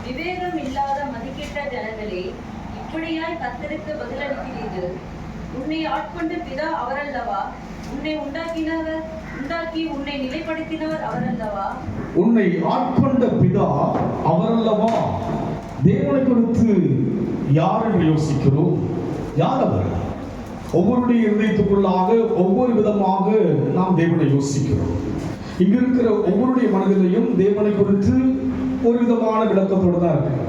விவேகம் இல்லாத மதிக்கெட்ட ஜனங்களே, இப்படியாய் கர்த்தருக்கு பதிலளிக்கிறீர்கள். உன்னை ஆட்கொண்ட பிதா அவரல்லவா? உன்னை உண்டாக்கி உன்னை நிலைப்படுத்தினவர் அவரல்லவா? உன்னை ஆட்கொண்ட பிதா அவரல்லவா? தேவனை குறித்து யார் என்று யோசிக்கிறோம்? யார் அவர்? ஒவ்வொருடைய இதயத்துக்குள்ளாக ஒவ்வொரு விதமாக நாம் தேவனை யோசிக்கிறோம். இங்க இருக்கிற ஒவ்வொருடைய மனதிலையும் தேவனை குறித்து ஒரு விதமான விளக்கத்தோடு தான் இருக்கு.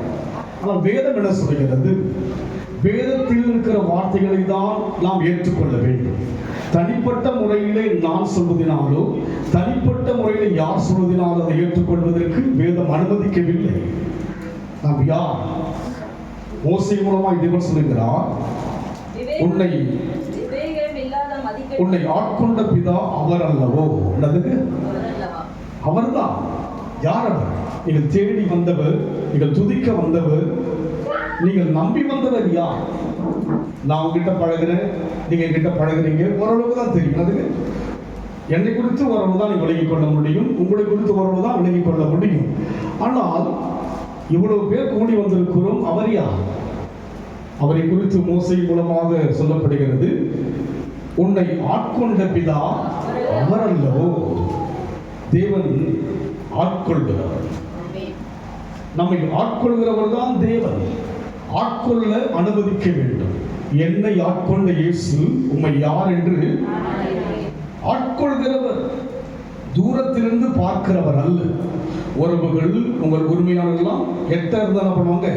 ஆனால் வேதம் என்ன சொல்கிறது? வேதத்தில் இருக்கிற வார்த்தைகளை தான் நாம் ஏற்றுக்கொள்ள வேண்டும். தனிப்பட்ட முறையிலே நான் சொல்வதனாலோ தனிப்பட்ட முறையிலே யார் சொல்வதனாலோ அதை ஏற்றுக்கொள்வதற்கு வேதம் அனுமதிக்கவில்லை. நாம் யார்? மோசே மூலமாக தேவன் சொல்லுகிறார், உன்னை ஆட்கொண்ட பிதா அவர் அல்லவோ? அவர்தான். யார் அவர்? நீங்கள் தேடி வந்தவர், நீங்கள் துதிக்க வந்தவர், நீங்கள் நம்பி வந்தவர் யார்? நான் உங்ககிட்ட பழகிறேன், நீங்க என்கிட்ட பழகுறீங்க, ஓரளவு தான் தெரியும். அதுக்கு என்னை குறித்து ஓரளவு தான் நீங்க விலகிக் கொள்ள முடியும், உங்களை குறித்து ஓரளவு தான் விலகிக் கொள்ள முடியும். ஆனால் இவ்வளவு பேர் கூடி வந்திருக்கிறோம். அவர் யார்? அவரை குறித்து மோசே மூலமாக சொல்லப்படுகிறது, உன்னை ஆட்கொண்ட பிதா அவர் அல்லவோ? தேவன் ஆட்கொள்கிறவர். நம்மை ஆட்கொள்கிறவர் தான் தேவன். ஆட்கொள்ள அனுமதிக்க வேண்டும். என்னை ஆட்கொண்ட இயேசு உம்மை யார் என்று ஆட்கொள்கிறவர். தூரத்திலிருந்து பார்க்கிறவர் அல்ல. உறவுகள், உங்கள் உரிமையாளர்கள்லாம் எட்ட இருந்தாலும் பண்ணுவாங்க,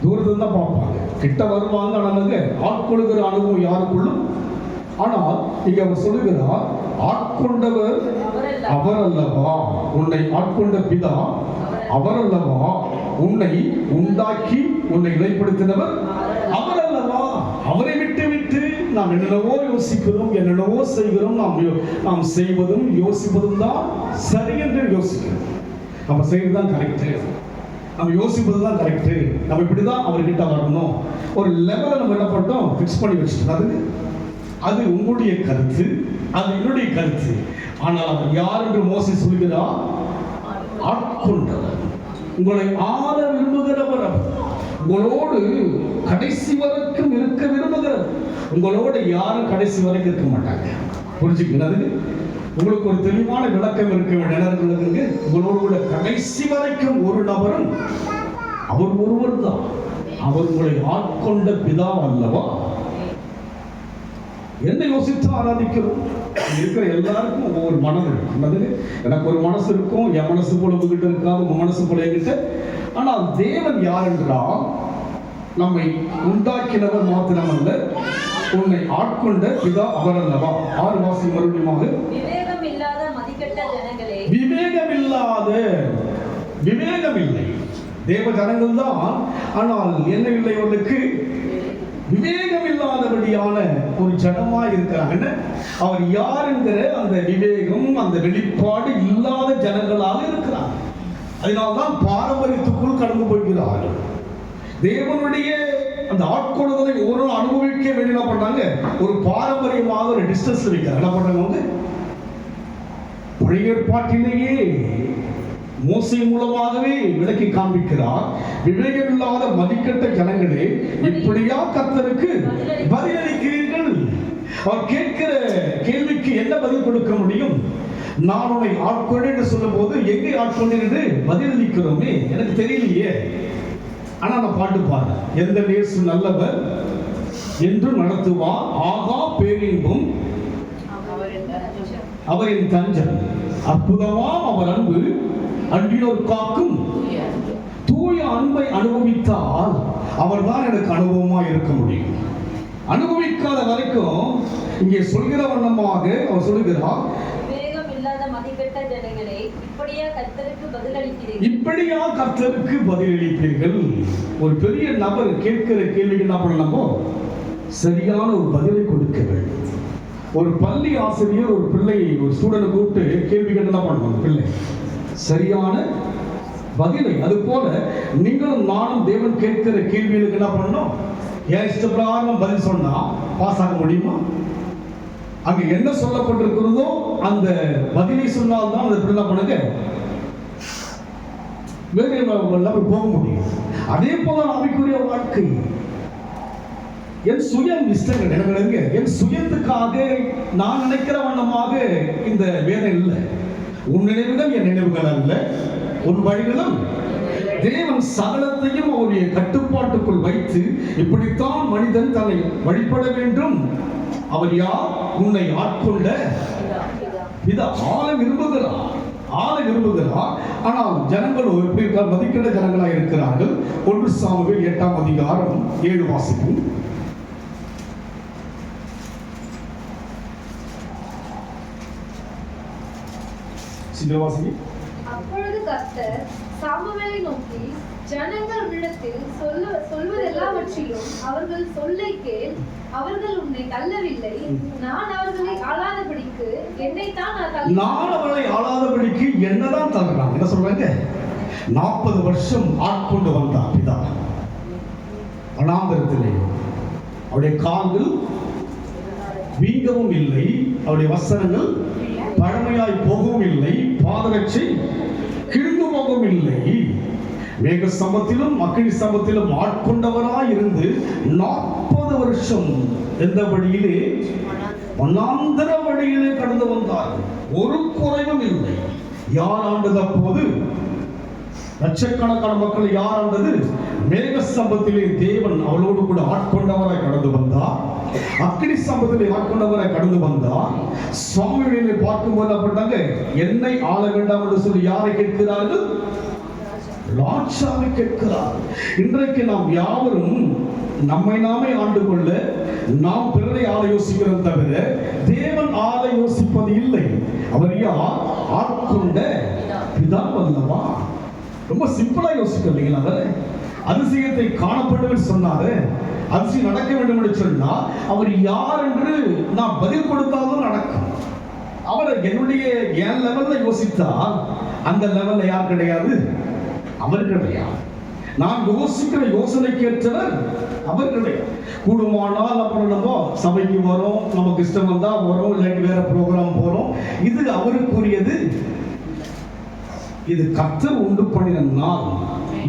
தூரத்தில் தான் பார்ப்பாங்க, கிட்ட வருவாங்க. ஆனாங்க ஆட்கொள்கிற அனுபவம் யாருக்குள்ளும். ஆனால் இங்க அவர் சொல்லுகிறார், ஆட்கொண்டவர் அவர் அல்லவா? உன்னை ஆட்கொண்ட பிதா அவர் அல்லவா? உன்னை உண்டாக்கி உன்னை நிலைப்படுத்தினவர் அவர் அல்லவா? அவரை விட்டு விட்டு நாம் என்னென்னவோ யோசிக்கிறோம், என்னென்னவோ செய்கிறோம். நாம் செய்வதும் யோசிப்பதும் தான் சரி என்று யோசிக்கிறோம். நம்ம செய்வதுதான் கரெக்டு, நம்ம யோசிப்பது தான் கரெக்டு, நம்ம இப்படிதான் அவர்கிட்ட வரணும். ஒரு லெவலை நம்ம என்ன பண்ணோம், ஃபிக்ஸ் பண்ணி வச்சுட்டோம். அது உங்களுடைய கருத்து, அது என்னுடைய கருத்து. ஆனால் அவர் யார் என்று மோசே சொல்கிறார்? ஆட்கொண்டவர். உங்களை ஆள விரும்புகிறவர் அவர். உங்களோடு கடைசி வரைக்கும் இருக்க விரும்புகிறவர். உங்களோட யாரும் கடைசி வரைக்கும் இருக்க மாட்டாங்க. புரிஞ்சுக்கிறது? உங்களுக்கு ஒரு தெளிவான விளக்கம் இருக்க வேண்டிய. உங்களோடு கூட கடைசி வரைக்கும் ஒரு நபரும் அவர் ஒருவர் தான். அவர் உங்களை ஆட்கொண்ட பிதா அல்லவா? என்ன யோசித்து ஆராதிக்கிறோம்? இருக்கிற எல்லாருக்கும் ஒவ்வொரு மனம் இருக்கும். எனக்கு ஒரு மனசு இருக்கும், என் மனசு போல உங்ககிட்ட இருக்காது, உங்க மனசு போல என்கிட்ட. ஆனால் தேவன் யார் என்றால், நம்மை உண்டாக்கினவர் மாத்திரமல்ல, உன்னை ஆட்கொண்ட பிதா அவர் அல்லவா? 6 வாசி மறுபடியுமாக. விவேகம் இல்லை, தேவ ஜனங்கள் தான். ஆனால் என்ன இல்லை? அவர்களுக்கு விவேகம் இல்லாதபடியான ஒரு ஜனமா இருக்கிறாங்க. அவர் யார் என்கிற அந்த விவேகம், அந்த வெளிப்பாடு இல்லாத ஜனங்களாக இருக்கிறார். அதனால்தான் பாரம்பரியத்துக்குள் கடந்து போகிறார்கள். தேவனுடைய அந்த ஆட்கொள்வதை ஒரு அனுபவிக்க வேண்டிய என்ன பண்ணாங்க? ஒரு பாரம்பரியமாக ஒரு டிஸ்டன்ஸ் வைக்கிறார். என்ன பண்றாங்க? பழைய ஏற்பாட்டிலேயே மோசே மூலமாகவே விளக்கி காண்பிக்கிறார். விவேகம் இல்லாத மதிக்கட்ட ஜனங்களே, இப்படியா கர்த்தருக்கு பதிலளிக்கிறீர்கள்? அவர் கேட்கிற கேள்விக்கு என்ன பதில் கொடுக்க முடியும்? நான் உன்னை ஆட்கொண்டேன் என்று சொல்லும் போது எங்கே ஆட்கொண்டேன் என்று பதிலளிக்கிறோமே, எனக்கு தெரியலையே. ஆனா நான் பாட்டு பாரு, எந்த நேசு நல்லவர் என்று நடத்துவார், ஆகா பேரின்பும் அவரின் தஞ்சம், அற்புதமாம் அவர் அன்பு அன்பினோர் காக்கும். தூய அன்பை அனுபவித்தால் அவர்தான் எனக்கு அனுபவமா இருக்க முடியும். அனுபவிக்காத வரைக்கும் இங்கே சொல்கிற வண்ணமாக அவர் சொல்லுகிறார், இப்படியா கர்த்தருக்கு பதிலளிப்பீர்கள்? ஒரு பெரிய நபர் கேட்கிற கேள்விக்கு என்ன பண்ணலாமோ சரியான ஒரு பதிலை கொடுக்க வேண்டும். ஒரு பள்ளி ஆசிரியர் ஒரு பிள்ளையை, ஒரு ஸ்டூடெண்ட் கூப்பிட்டு கேள்வி கேட்டு என்ன பண்ணணும்? பிள்ளை சரியான பதிலை. அது போல நீங்களும் நானும் தேவன் கேட்கிற கேள்விகளுக்கு என்ன பண்ணணும்? ஏன் இஷ்டப்பிரகாரம் பதில் சொன்னா பாஸ் ஆக முடியுமா? அங்க என்ன சொல்லப்பட்டிருக்கிறதோ அந்த பதிலை சொன்னால்தான் அந்த பிள்ளை பண்ணுங்க வேறு லெவல் போக முடியும். அதே போல ஆவிக்குரிய வாழ்க்கை என் சுயம் இஷ்டங்கள் எனக்கு என் சுயத்துக்காக நான் நினைக்கிற வண்ணமாக இந்த வேதம் இல்லை. உன் நினைவுகள் என் நினைவுகள் அல்ல, உன் வழிகளும். தேவன் சகலத்தையும் அவருடைய கட்டுப்பாட்டுக்குள் வைத்து இப்படித்தான் மனிதன் தன்னை வழிபட வேண்டும். அவர் யார்? உன்னை ஆட்கொண்ட பிதா. ஆள விரும்புகிறார். ஆனால் ஜனங்கள் எப்படி மதிக்கிற ஜனங்களாக இருக்கிறார்கள். 1 சாமுவேல் 8ஆம் அதிகாரம் 7 வாசிக்கும். அப்பொழுது கர்த்தர் சாமுவேலை நோக்கி, ஜனங்கள் உன்னிடத்தில் சொல்வதெல்லாவற்றிலும் அவர்கள் சொல்லை கேள். அவர்கள் உன்னை தள்ளவில்லை. நான் அவர்களை ஆளாதபடிக்கு என்னதான் தள்ளுறாங்க. என்ன சொல்றாங்க? 40 வருஷம் ஆட்கொண்டு வந்தார் பிதா வனாந்தரத்திலே. அவருடைய கால்கள் வீங்கவும் இல்லை, அவருடைய வசனங்கள் பழமையாய் போகவும் இல்லை, பாதரட்சை கிழிந்து போகவும் இல்லை. மேக ஸ்தம்பத்திலும் அக்கினி ஸ்தம்பத்திலும் ஆட்கொண்டவராய் இருந்து 40 வருஷம் எந்த வழியிலே? வனாந்தர வழியிலே கடந்து வந்தார். ஒரு குறைவும் இல்லை. யார் ஆண்டது? அப்போது லட்சக்கணக்கான மக்கள் யார் ஆண்டது? மேக ஸ்தம்பத்திலே தேவன் அவளோடு கூட ஆட்கொண்டவராய் கடந்து வந்தார். அக்கினி ஸ்தம்பத்திலே ஆட்கொண்டவராய் கடந்து வந்தார். சாமுவேலை பார்க்கும்போது அப்படின்னாங்க, என்னை ஆள வேண்டாம் என்று சொல்லி யாரை கேட்கிறார்கள்? ராஜாவை கேட்கிறார். இன்றைக்கு நாம் யாவரும் நம்மை நாமே ஆண்டு கொள்ள நாம் பிறரை ஆள யோசிக்கிறோம் தவிர தேவன் ஆள யோசிப்பது இல்லை. அவர் யார்? ஆட்கொண்ட பிதா வல்லவா. ரொம்ப சிம்பிளா யோசிக்க இல்லைங்களா? அவர் அதிசயத்தை காணப்படும் சொன்னாரு. அதிசயம் நடக்க வேண்டும் என்று சொன்னா அவர் யார் என்று நான் பதில் கொடுத்தாலும் நடக்கும். அவரை என் லெவல்ல யோசித்தால் அந்த லெவல்ல யார் கிடையாது? அவர் கிடையாது. நான் யோசிக்கிற யோசனைக்கு ஏற்றவர் அவர் கிடையாது. கூடுமானால் அப்புறம் நம்ம சபைக்கு வரோம், நமக்கு இஷ்டம் வந்தா வரோம், இல்லாட்டி வேற ப்ரோக்ராம் போறோம். இது அவருக்குரியது. இது கர்த்தர் உண்டு பண்ணின நாள்.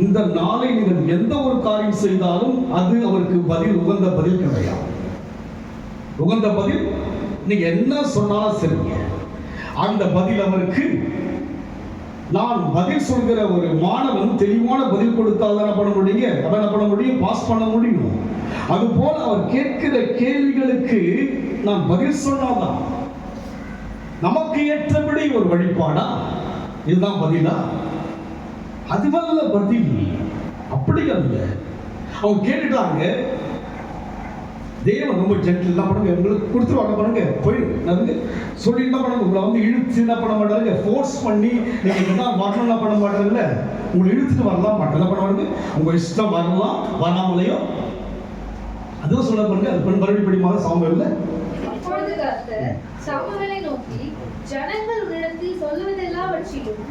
இந்த நாளை நீங்கள் எந்த ஒரு காரியம் செய்தாலும் அது அவருக்கு பதில், உகந்த பதில் கிடையாது. உகந்த பதில் நீங்க என்ன சொன்னாலும் சரிங்க, அந்த பதில் அவருக்கு. நான் பதில் சொல்கிற ஒரு மாணவன் தெளிவான பதில் கொடுத்தால் என்ன பண்ண முடியுங்க? அவன் என்ன பண்ண முடியும்? பாஸ் பண்ண முடியும். அதுபோல அவர் கேட்கிற கேள்விகளுக்கு நான் பதில் சொன்னாதான் நமக்கு ஏற்றபடி ஒரு வழிபாடா? இதுதான் பதிலா? அதுவல்ல பதில். அப்படி அல்ல. அவங்க கேட்டுட்டாங்க. தேவன் ரொம்ப ஜென்டில் என்ன பண்ணுங்க, உங்களுக்கு கொடுத்துருவாங்க பண்ணுங்க, போயிடுங்க சொல்லி என்ன பண்ணுங்க, உங்களை வந்து இழுத்து என்ன பண்ண மாட்டாங்க, ஃபோர்ஸ் பண்ணி நீங்க என்ன வரணும் பண்ண மாட்டாங்கல்ல, உங்களை இழுத்துட்டு வரலாம் மாட்டேன். என்ன பண்ணுவாங்க? உங்க இஷ்டம் வரலாம், வராமலையோ அதுவும் சொல்ல பண்ணுங்க. அது பெண் மறுபடியும் சாமுவேல்ல அப்பொழுது கர்த்தர் சாமுவேலை நோக்கி, ஜனங்கள் உன்னிடத்தில் சொல்லுவதெல்லாவற்றிலும்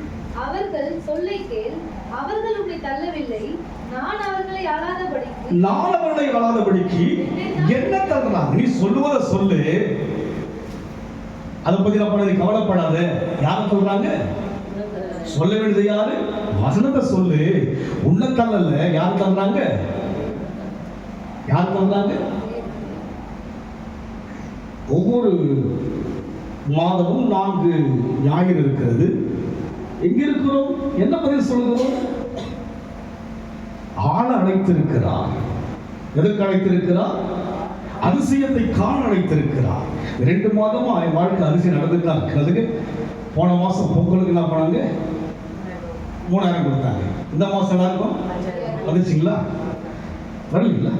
அவர்கள் சொல்லை கேள். அவர்கள் உன்னை தள்ளவில்லை. நான் அவர்களை ஆளாதபடிக்கு என்ன தள்ளுறாங்க? நீ சொல்லுவதை சொல்லு, அதை பத்தி நான் பண்ண கவலைப்படாத. யார் சொல்றாங்க? சொல்ல வேண்டியது யாரு? வசனத்தை சொல்லு. உன்னை தள்ளல. யார் தள்ளுறாங்க? யார் தள்ளுறாங்க? ஒவ்வொரு மாதமும் 4 ஞாயிறு இருக்கிறது. எங்க இருக்கிறோம்? என்ன பதில் சொல்கிறோம்? ஆள அழைத்திருக்கிறார். எதற்கு அழைத்திருக்கிறார்? அதிசயத்தை காண அழைத்திருக்கிறார். 2 மாதமா என் வாழ்க்கை அதிசயம் நடந்துட்டு தான் இருக்கிறதுக்கு. போன மாசம் பொங்கலுக்கு என்ன பண்ணாங்க? 3000 கொடுத்தாங்க. இந்த மாசம் எல்லாருக்கும் வந்துச்சுங்களா? வரலீங்களா?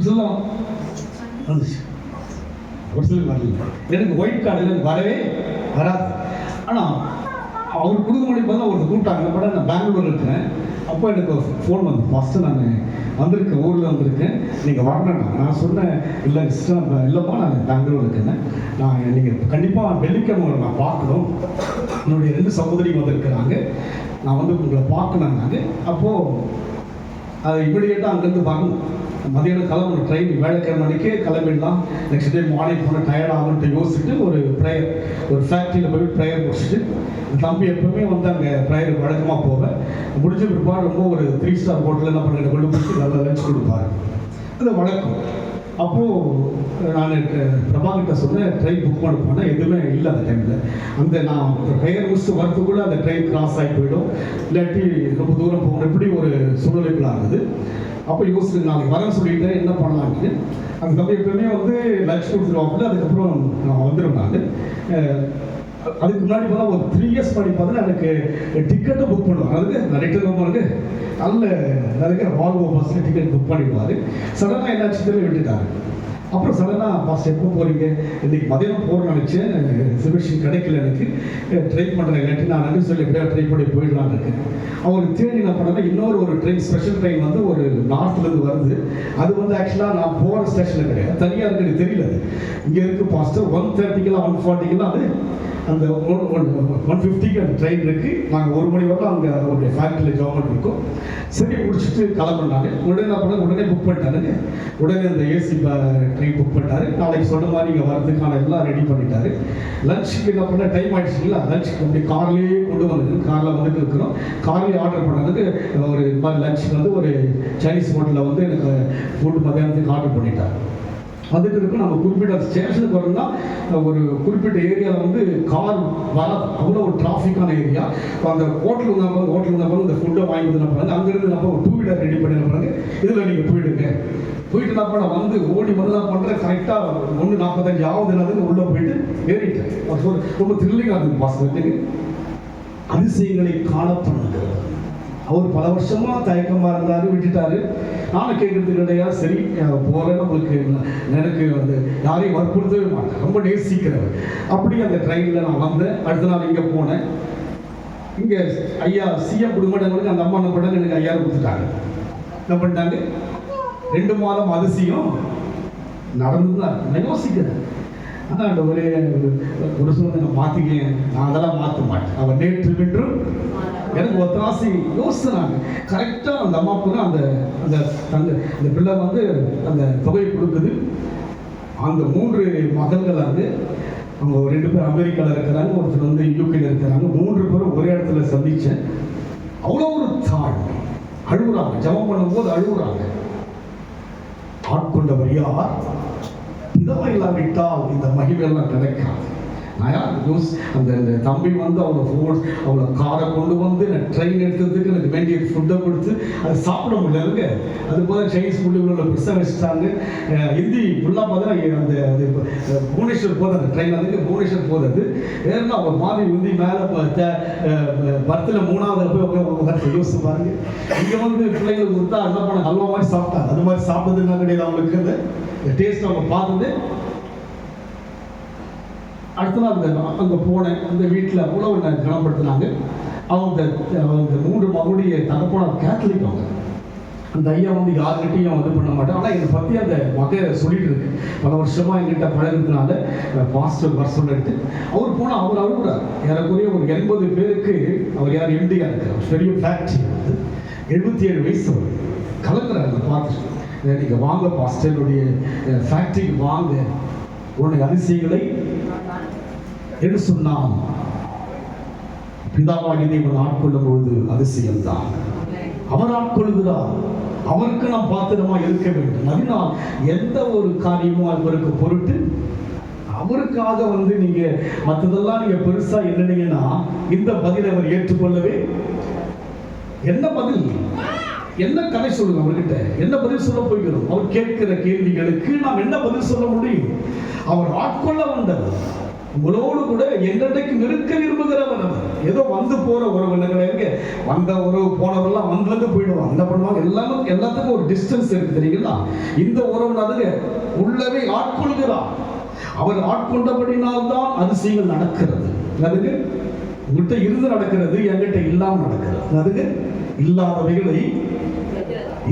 சொல்லலாம் வந்துச்சு. ஒரு சிலர் வரல. எனக்கு ஒயிட் கார்டு வரவே வராது. ஆனால் அவர் கொடுக்க முடியும் போது ஒருத்தர் கூப்பிட்டாங்க. பட நான் பெங்களூரில் இருக்கிறேன். அப்போ எனக்கு ஃபோன் வந்து ஃபஸ்ட்டு நான் வந்திருக்கேன், ஊரில் வந்திருக்கேன், நீங்கள் வரணும்னா நான் சொன்னேன், இல்லை சிஸ்டர் இல்லைப்பா நான் பெங்களூர் இருக்கேன், நான் நீங்கள் கண்டிப்பாக வெள்ளிக்கிழமை நான் பார்க்கணும், என்னுடைய 2 சகோதரி வந்திருக்கிறாங்க, நான் வந்து உங்களை பார்க்கணும். அப்போது அதை இமிடியேட்டாக அங்கேருந்து வரணும். மதியானம் கிளம்பணும், ட்ரெயின் வேலைக்கிழமை அன்றைக்கே கிளம்பிடலாம். நெக்ஸ்ட் டே மார்னிங் போனால் டயர்ட் ஆகுன்ட்டு யோசிச்சுட்டு ஒரு ப்ரேயர், ஒரு ஃபேக்ட்ரியில் போய் ப்ரேயர் முடிச்சுட்டு, தம்பி எப்பவுமே வந்து அங்கே ப்ரேயர் வழக்கமாக போவேன். முடிஞ்ச பிற்பாடு ரொம்ப ஒரு 3 ஸ்டார் ஹோட்டலில் என்ன பண்ணுங்க கொண்டு போய் நல்லா லஞ்ச் கொடுப்பாரு, அது வழக்கம். அப்போது நான் பிரபாகிட்ட சொன்னேன், ட்ரெயின் புக் பண்ண போனால் எதுவுமே இல்லை அந்த டைமில். அந்த நான் ப்ரேயர் முடிச்சுட்டு வரத்துக்குள்ளே அந்த ட்ரெயின் கிராஸ் ஆகி போயிடும், இல்லாட்டி ரொம்ப தூரம் போகணும், இப்படி ஒரு சூழ்நிலைக்குள்ள ஆகுது. அப்போ யோசிச்சு நாளைக்கு வரேன்னு சொல்லிட்டு என்ன பண்ணலான்னு. அந்த தம்பி எப்பவுமே வந்து லஞ்ச் கொடுத்துருவாப்புல, அதுக்கப்புறம் நான் வந்துடும். நான் அதுக்கு முன்னாடி பார்த்தா ஒரு 3 இயர்ஸ் முன்னாடி பார்த்தா எனக்கு டிக்கெட்டை புக் பண்ணுவாங்க. அதுக்கு நான் ரிட்டர்ன் போகிறதுக்கு அதுக்கு வால்வோ பஸ்ஸில் டிக்கெட் புக் பண்ணிடுவார். சடனாக என்னாச்சு தெரியல, விட்டுட்டாரு. அப்புறம் சடனாக பாஸ் எப்போ போகிறீங்க, இன்றைக்கி மதியானம் போகிறேன்னு நினச்சேன், ரிசர்வேஷன் கிடைக்கல, எனக்கு ட்ரை பண்ணுறேன், இல்லாட்டி நான் நன்றி சொல்லி எப்படியா ட்ரை பண்ணி போயிடலான்னு இருக்கேன். அவருக்கு தேடி என்ன பண்ணேன்னா இன்னொரு ஒரு ட்ரெயின், ஸ்பெஷல் ட்ரெயின் வந்து ஒரு நார்த்லேருந்து வருது. அது வந்து ஆக்சுவலாக நான் போகிற ஸ்டேஷனில் கிடையாது, தனியாக இருக்குன்னு தெரியல. அது இங்கே இருக்குது பாஸ்ட்டு 130 140 அது அந்த 150 அந்த ட்ரெயின் இருக்குது. நாங்கள் 1 மணி வரலாம் அங்கே ஒரு ஃபேக்ட்ரியில் ஜாப் இருக்கோம். சரி முடிச்சுட்டு கிளம்புனாங்க. உடனே என்ன பண்ண, உடனே புக் பண்ணிட்டானுங்க. உடனே அந்த ஏசி ட்ரெயின் புக் பண்ணிட்டாரு. நாளைக்கு சொன்ன மாதிரி இங்கே வரதுக்கான எல்லாம் ரெடி பண்ணிட்டாரு. லஞ்சுக்கு என்ன பண்ண டைம் ஆகிடுச்சிங்களா, லஞ்சுக்கு அப்படி கார்லேயே கொண்டு வந்தது, காரில் வந்துட்டு இருக்கிறோம். கார்லேயே ஆர்டர் பண்ணதுக்கு ஒரு மாதிரி லஞ்சுக்கு வந்து ஒரு சைனீஸ் ஹோட்டலில் வந்து எனக்கு ஃபுட் மதியானத்துக்கு ஆர்டர் பண்ணிட்டார். அதுக்கு இருக்கும் நம்ம குறிப்பிட்ட ஸ்டேஷனுக்கு வரணும்னா ஒரு குறிப்பிட்ட ஏரியாவில் வந்து கார் வராது, அவ்வளோ ஒரு டிராஃபிக்கான ஏரியா. அந்த ஹோட்டலுக்கு வந்து இந்த ஃபுட்டை வாங்கி வந்து பாருங்க, அங்கேருந்து நம்ம ஒரு 2 வீலர் ரெடி பண்ணி பாருங்க, இதில் நீங்கள் போயிடுங்க. போயிட்டு நான் பண்ண வந்து ஓடி வந்து நான் பண்ணுறேன். கரெக்டாக 1:45 ஆகுதுன்னு உள்ளே போயிட்டு ஏறிட்டேன். ரொம்ப த்ரில்லிங்காக இருந்தது பாஸ். அதிசயங்களை காணப்படுகிறது. அவர் பல வருஷமாக தயக்கமாக இருந்தார், விட்டுட்டாரு. நானும் கேட்கறது கிடையாது. சரி போகிறேன், நம்மளுக்கு எனக்கு வந்து யாரையும் வற்புறுத்தவே மாட்டேன், ரொம்ப நேசிக்கிறவர். அப்படி அந்த ட்ரெயினில் நான் வந்தேன். அடுத்த நாள் இங்கே போனேன். இங்கே ஐயா சிஎம் குடும்பங்களுக்கு அந்த அம்மா என்ன பண்ணாங்க, எனக்கு 5000 கொடுத்துட்டாங்க. என்ன பண்ணிட்டாங்க, 2 மாதம் அதிசயம் நடந்துதான். நான் யோசிக்கிறேன், ஆனால் ஒரே ஒரு சொல்லுங்க மாற்றிக்கேன், நான் அதெல்லாம் மாற்ற மாட்டேன். அவர் நேற்று வென்றும் எனக்கு ஒத்தாசி யோசினாங்க. கரெக்டாக அந்த அம்மா கூட அந்த அந்த அந்த பிள்ளை வந்து அந்த தொகையை கொடுக்குது. அந்த 3 மகள்கள் வந்து அவங்க 2 பேர் அமெரிக்காவில் இருக்கிறாங்க, ஒருத்தர் வந்து யூகேல இருக்கிறாங்க. 3 பேரும் ஒரே இடத்துல சந்திச்சேன். அவ்வளோ ஒரு தாழ் அழுகுறாங்க, ஜபம் பண்ணும்போது அழுகுறாங்க. ஆட்கொண்டவர் யார், பிதா இல்லாவிட்டால் இந்த மகிமையெல்லாம் கிடைக்காது. நான் அந்த தம்பி வந்து அவ்வளோ காரை கொண்டு வந்து ட்ரெயின் எடுத்ததுக்கு எனக்கு வேண்டிய ஃபுட்டை கொடுத்து அது சாப்பிட முடியலங்க. அது போல சைனீஸ் ஃபுட்டு உள்ள பெருசாக வச்சுட்டாங்க. ஹிந்தி ஃபுல்லாக பார்த்தா அந்த அது புவனேஸ்வர் போகுது, அந்த ட்ரெயின் அதுக்கு புவனேஸ்வர் போகுது. ஏன்னா அவர் மாதிரி ஹிந்தி மேலே பர்த்தில் 3வது போய் யோசிச்சு பாருங்க. இங்கே வந்து பிள்ளைங்களுக்கு கொடுத்தா என்ன பண்ண நல்ல மாதிரி சாப்பிட்டாங்க. அது மாதிரி சாப்பிட்டதுன்னா கிடையாது அவங்களுக்கு. அந்த டேஸ்ட் அவங்க பார்த்தது. அடுத்த நாள் அங்கே போனேன். அந்த வீட்டில் அவ்வளோ கனப்படுத்தினாங்க. அவங்க 3 மகளுடைய தகப்பனார் கேத்தலிக். அவங்க அந்த ஐயா வந்து யார்கிட்டையும் இது பண்ண மாட்டேன். ஆனால் என்னை பற்றி அந்த மகை சொல்லிட்டு இருக்கு. பல வருஷமாக எங்கிட்ட பழகிறதுனால பாஸ்டர் வர சொல்லிட்டு அவர் போனால் அவர் அழுகுறார். ஏறக்குறைய ஒரு 80 பேருக்கு அவர் யார் எம்டியாக இருக்கிறார். பெரிய ஃபேக்ட்ரி வந்து 77 வயசு அவர் கலங்குறார். அதை பார்த்துட்டு நீங்கள் வாங்க பாஸ்டருடைய ஃபேக்ட்ரிக்கு வாங்க, உன்னுடைய அதிசயங்களை என்று சொன்னான். பிதாவாகிய தேவன் ஆட்கொள்ளும் பொழுது அதிசயம்தான். அவர் ஆட்கொள்கிறார். அவருக்கு நாம் பாத்திரமா இருக்க வேண்டும். அதனால் எந்த ஒரு காரியமும் அவருக்கு பொருட்டு அவருக்காக வந்து நீங்க மற்றதெல்லாம் நீங்க பெருசா என்னன்னீங்கன்னா இந்த பதிலை அவர் ஏற்றுக்கொள்ளவே என்ன பதில், என்ன கதை சொல்லுங்க அவர்கிட்ட, என்ன பதில் சொல்ல போகிறோம்? அவர் கேட்கிற கேள்விகளுக்கு நாம் என்ன பதில் சொல்ல முடியும்? அவர் ஆட்கொள்ள வந்தவர், உங்களோடு கூட என்றைக்கு நிற்க விரும்புகிறவர். அவர் ஏதோ வந்து போற உறவு என்ன கிடையாது. வந்த உறவு போனவரெல்லாம் வந்து போயிடுவாங்க. என்ன பண்ணுவாங்க, எல்லாத்துக்கும் ஒரு டிஸ்டன்ஸ் இருக்கு தெரியுங்களா? இந்த உறவுனால உள்ளவே ஆட்கொள்கிறார். அவர் ஆட்கொண்டபடினால்தான் அதிசயங்கள் நடக்கிறது. அதுக்கு உங்கள்கிட்ட இருந்து நடக்கிறது, என்கிட்ட இல்லாம நடக்கிறது. அதுக்கு இல்லாதவைகளை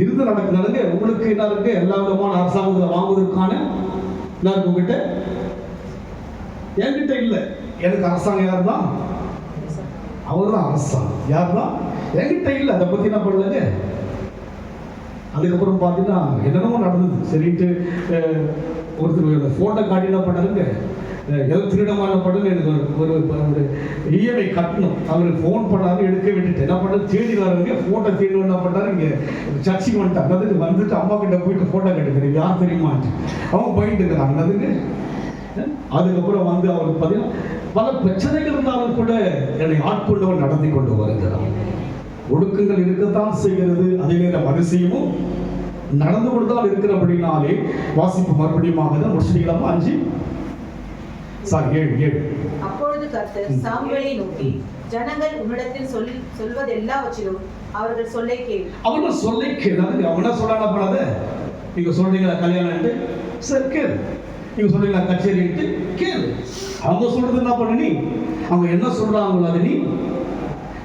இருந்து நடக்கிறது. உங்களுக்கு என்ன இருக்கு, எல்லா விதமான அரசாங்கத்தை வாங்குவதற்கான என்ன இருக்கு உங்ககிட்ட, என்கிட்ட இல்லை. எனக்கு அரசாங்கம் யார் தான், அவர் தான் அரசாங்கம். யார் தான், என்கிட்ட இல்லை. அதை பத்தி என்ன பண்ணலங்க. அதுக்கப்புறம் பார்த்தீங்கன்னா என்னென்னமோ நடந்தது. சரின்ட்டு ஒருத்தர் ஃபோட்டோ காட்டி என்ன பண்ணாருங்க, ஏதோ திருடமான படம் எனக்கு ஒரு இஎம்ஐ கட்டணும். அவருக்கு ஃபோன் பண்ணாரு, எடுக்க விட்டுட்டு என்ன பண்ணாரு, தேடி வராங்க ஃபோட்டோ தேடி என்ன பண்ணாரு, இங்கே சர்ச்சுக்கு வந்துட்டாங்க. அதுக்கு வந்துட்டு அம்மா கிட்ட போயிட்டு ஃபோட்டோ கட்டுக்கிறேன் யார் தெரியுமாச்சு அவங்க போயிட்டு இருக்கிறாங்க. அதுக்கு அதுக்கப்புறம் வந்து அவருக்கு பார்த்தீங்கன்னா பல பிரச்சனைகள் இருந்தாலும் கூட என்னை ஆட்கொண்டவர் நடத்தி கொண்டு வருகிறார். ஒடுக்கங்கள் இருக்கத்தான் செய்கிறது, அதே நேரம் அதிசயமும் நடந்து கொண்டுதான் இருக்கிறபடினாலே வாசிப்பு மறுபடியும் முடிச்சுக்கலாமா? 5 7 அப்பொழுது கர்த்தர் சாமுவேலை நோக்கி, ஜனங்கள் உன்னிடத்தில் சொல்வது எல்லாவற்றிலும் அவர்கள் சொல்லை கேள். அவர்கள் சொல்லை கேள். அவங்க என்ன சொல்றாங்க பண்ணாத, நீங்க சொல்றீங்களா கல்யாணம் சரி கேள், நீங்க சொல்றீங்களா கச்சேரி கேள். அவங்க சொல்றது என்ன பண்ணு, அவங்க என்ன சொல்றாங்களோ அது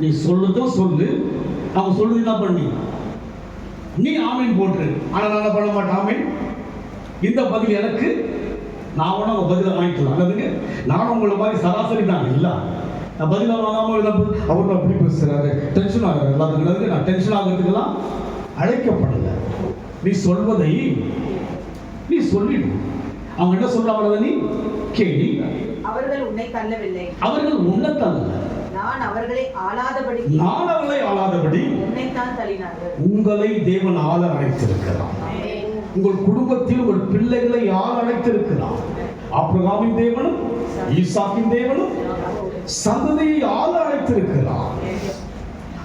நீ சொல்றதும் சொல்லு, அவங்க சொல்றது என்ன பண்ணி நீ ஆமீன் போட்டுரு. ஆனா நான் பண்ண மாட்டேன் ஆமீன். இந்த பதில் எனக்கு நான் வேணா உங்க பதிலை வாங்கிக்கலாம். அல்லதுங்க நானும் உங்களை மாதிரி சராசரி தான் இல்லை, நான் பதிலாக வாங்காமல் அவர் அப்படி பேசுறாரு, டென்ஷன் ஆகிறாரு எல்லாத்துக்கு. நான் டென்ஷன் ஆகிறதுக்கெல்லாம் அழைக்கப்படலை. நீ சொல்வதை நீ சொல்லிடு. அவங்க என்ன சொல்றாங்க நீ கேள்வி. அவர்கள் உன்னை தள்ளவில்லை, அவர்கள் உன்னை தள்ளல, நான் அவர்களை ஆளாதபடி உன்னைத்தான் தள்ளினார்கள். உங்களை தேவன் ஆள அழைத்திருக்கிறார். உங்கள் குடும்பத்தில் உங்கள் பிள்ளைகளை ஆள அழைத்திருக்கிறார். ஆபிரகாமின் தேவனும் ஈசாக்கின் தேவனும் சந்ததியை ஆள அழைத்திருக்கிறார்.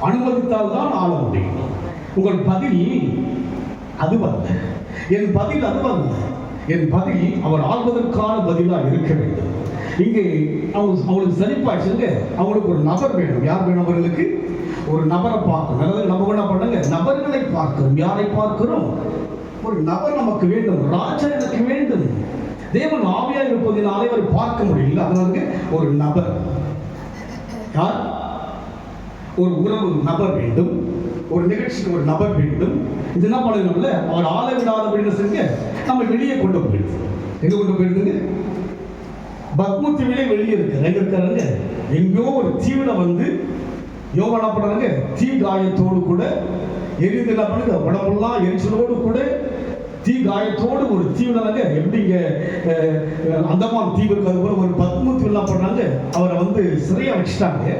அனுமதித்தால் தான் ஆள முடியும். உங்கள் பதில் அதுவல்ல, என் பதில் அதுவல்ல. என் பதில் அவர் ஆள்வதற்கான பதிலாக இருக்க வேண்டும். இங்கே அவங்களுக்கு சரிப்பாச்சுங்க, அவங்களுக்கு ஒரு நபர் வேணும். யார் வேணும்? அவர்களுக்கு ஒரு நபரை பார்க்கணும். அதாவது நம்ம என்ன பண்ணுங்க, நபர்களை பார்க்கிறோம். யாரை பார்க்கிறோம்? ஒரு நபர் நமக்கு வேண்டும். ராஜா எனக்கு வேண்டும். தேவன் ஆவியா இருப்பதினாலே அவர் பார்க்க முடியல. அதனால ஒரு நபர், யார்? ஒரு உறவு நபர் வேண்டும். ஒரு நிகழ்ச்சிக்கு ஒரு நபர் வேண்டும். இது என்ன பண்ணணும்ல, அவர் ஆளை விடாதபடின்னு செஞ்சு நம்ம வெளியே கொண்டு போயிடுது. எங்க கொண்டு போயிடுதுங்க? பத்மத்தி வெளியே இருக்கு. எங்க இருக்காருங்க, எங்கேயோ ஒரு தீவிர வந்து யோகா என்ன பண்றாங்க, தீ காயத்தோடு கூட எரிந்து என்ன பண்ணுங்க, உடம்பெல்லாம் எரிச்சலோடு கூட தீ காயத்தோடு ஒரு தீவிரங்க எப்படிங்க அந்தமான் தீவு இருக்கிறது போல ஒரு பத்மத்தி என்ன பண்றாங்க, அவரை வந்து சிறையா வச்சுட்டாங்க.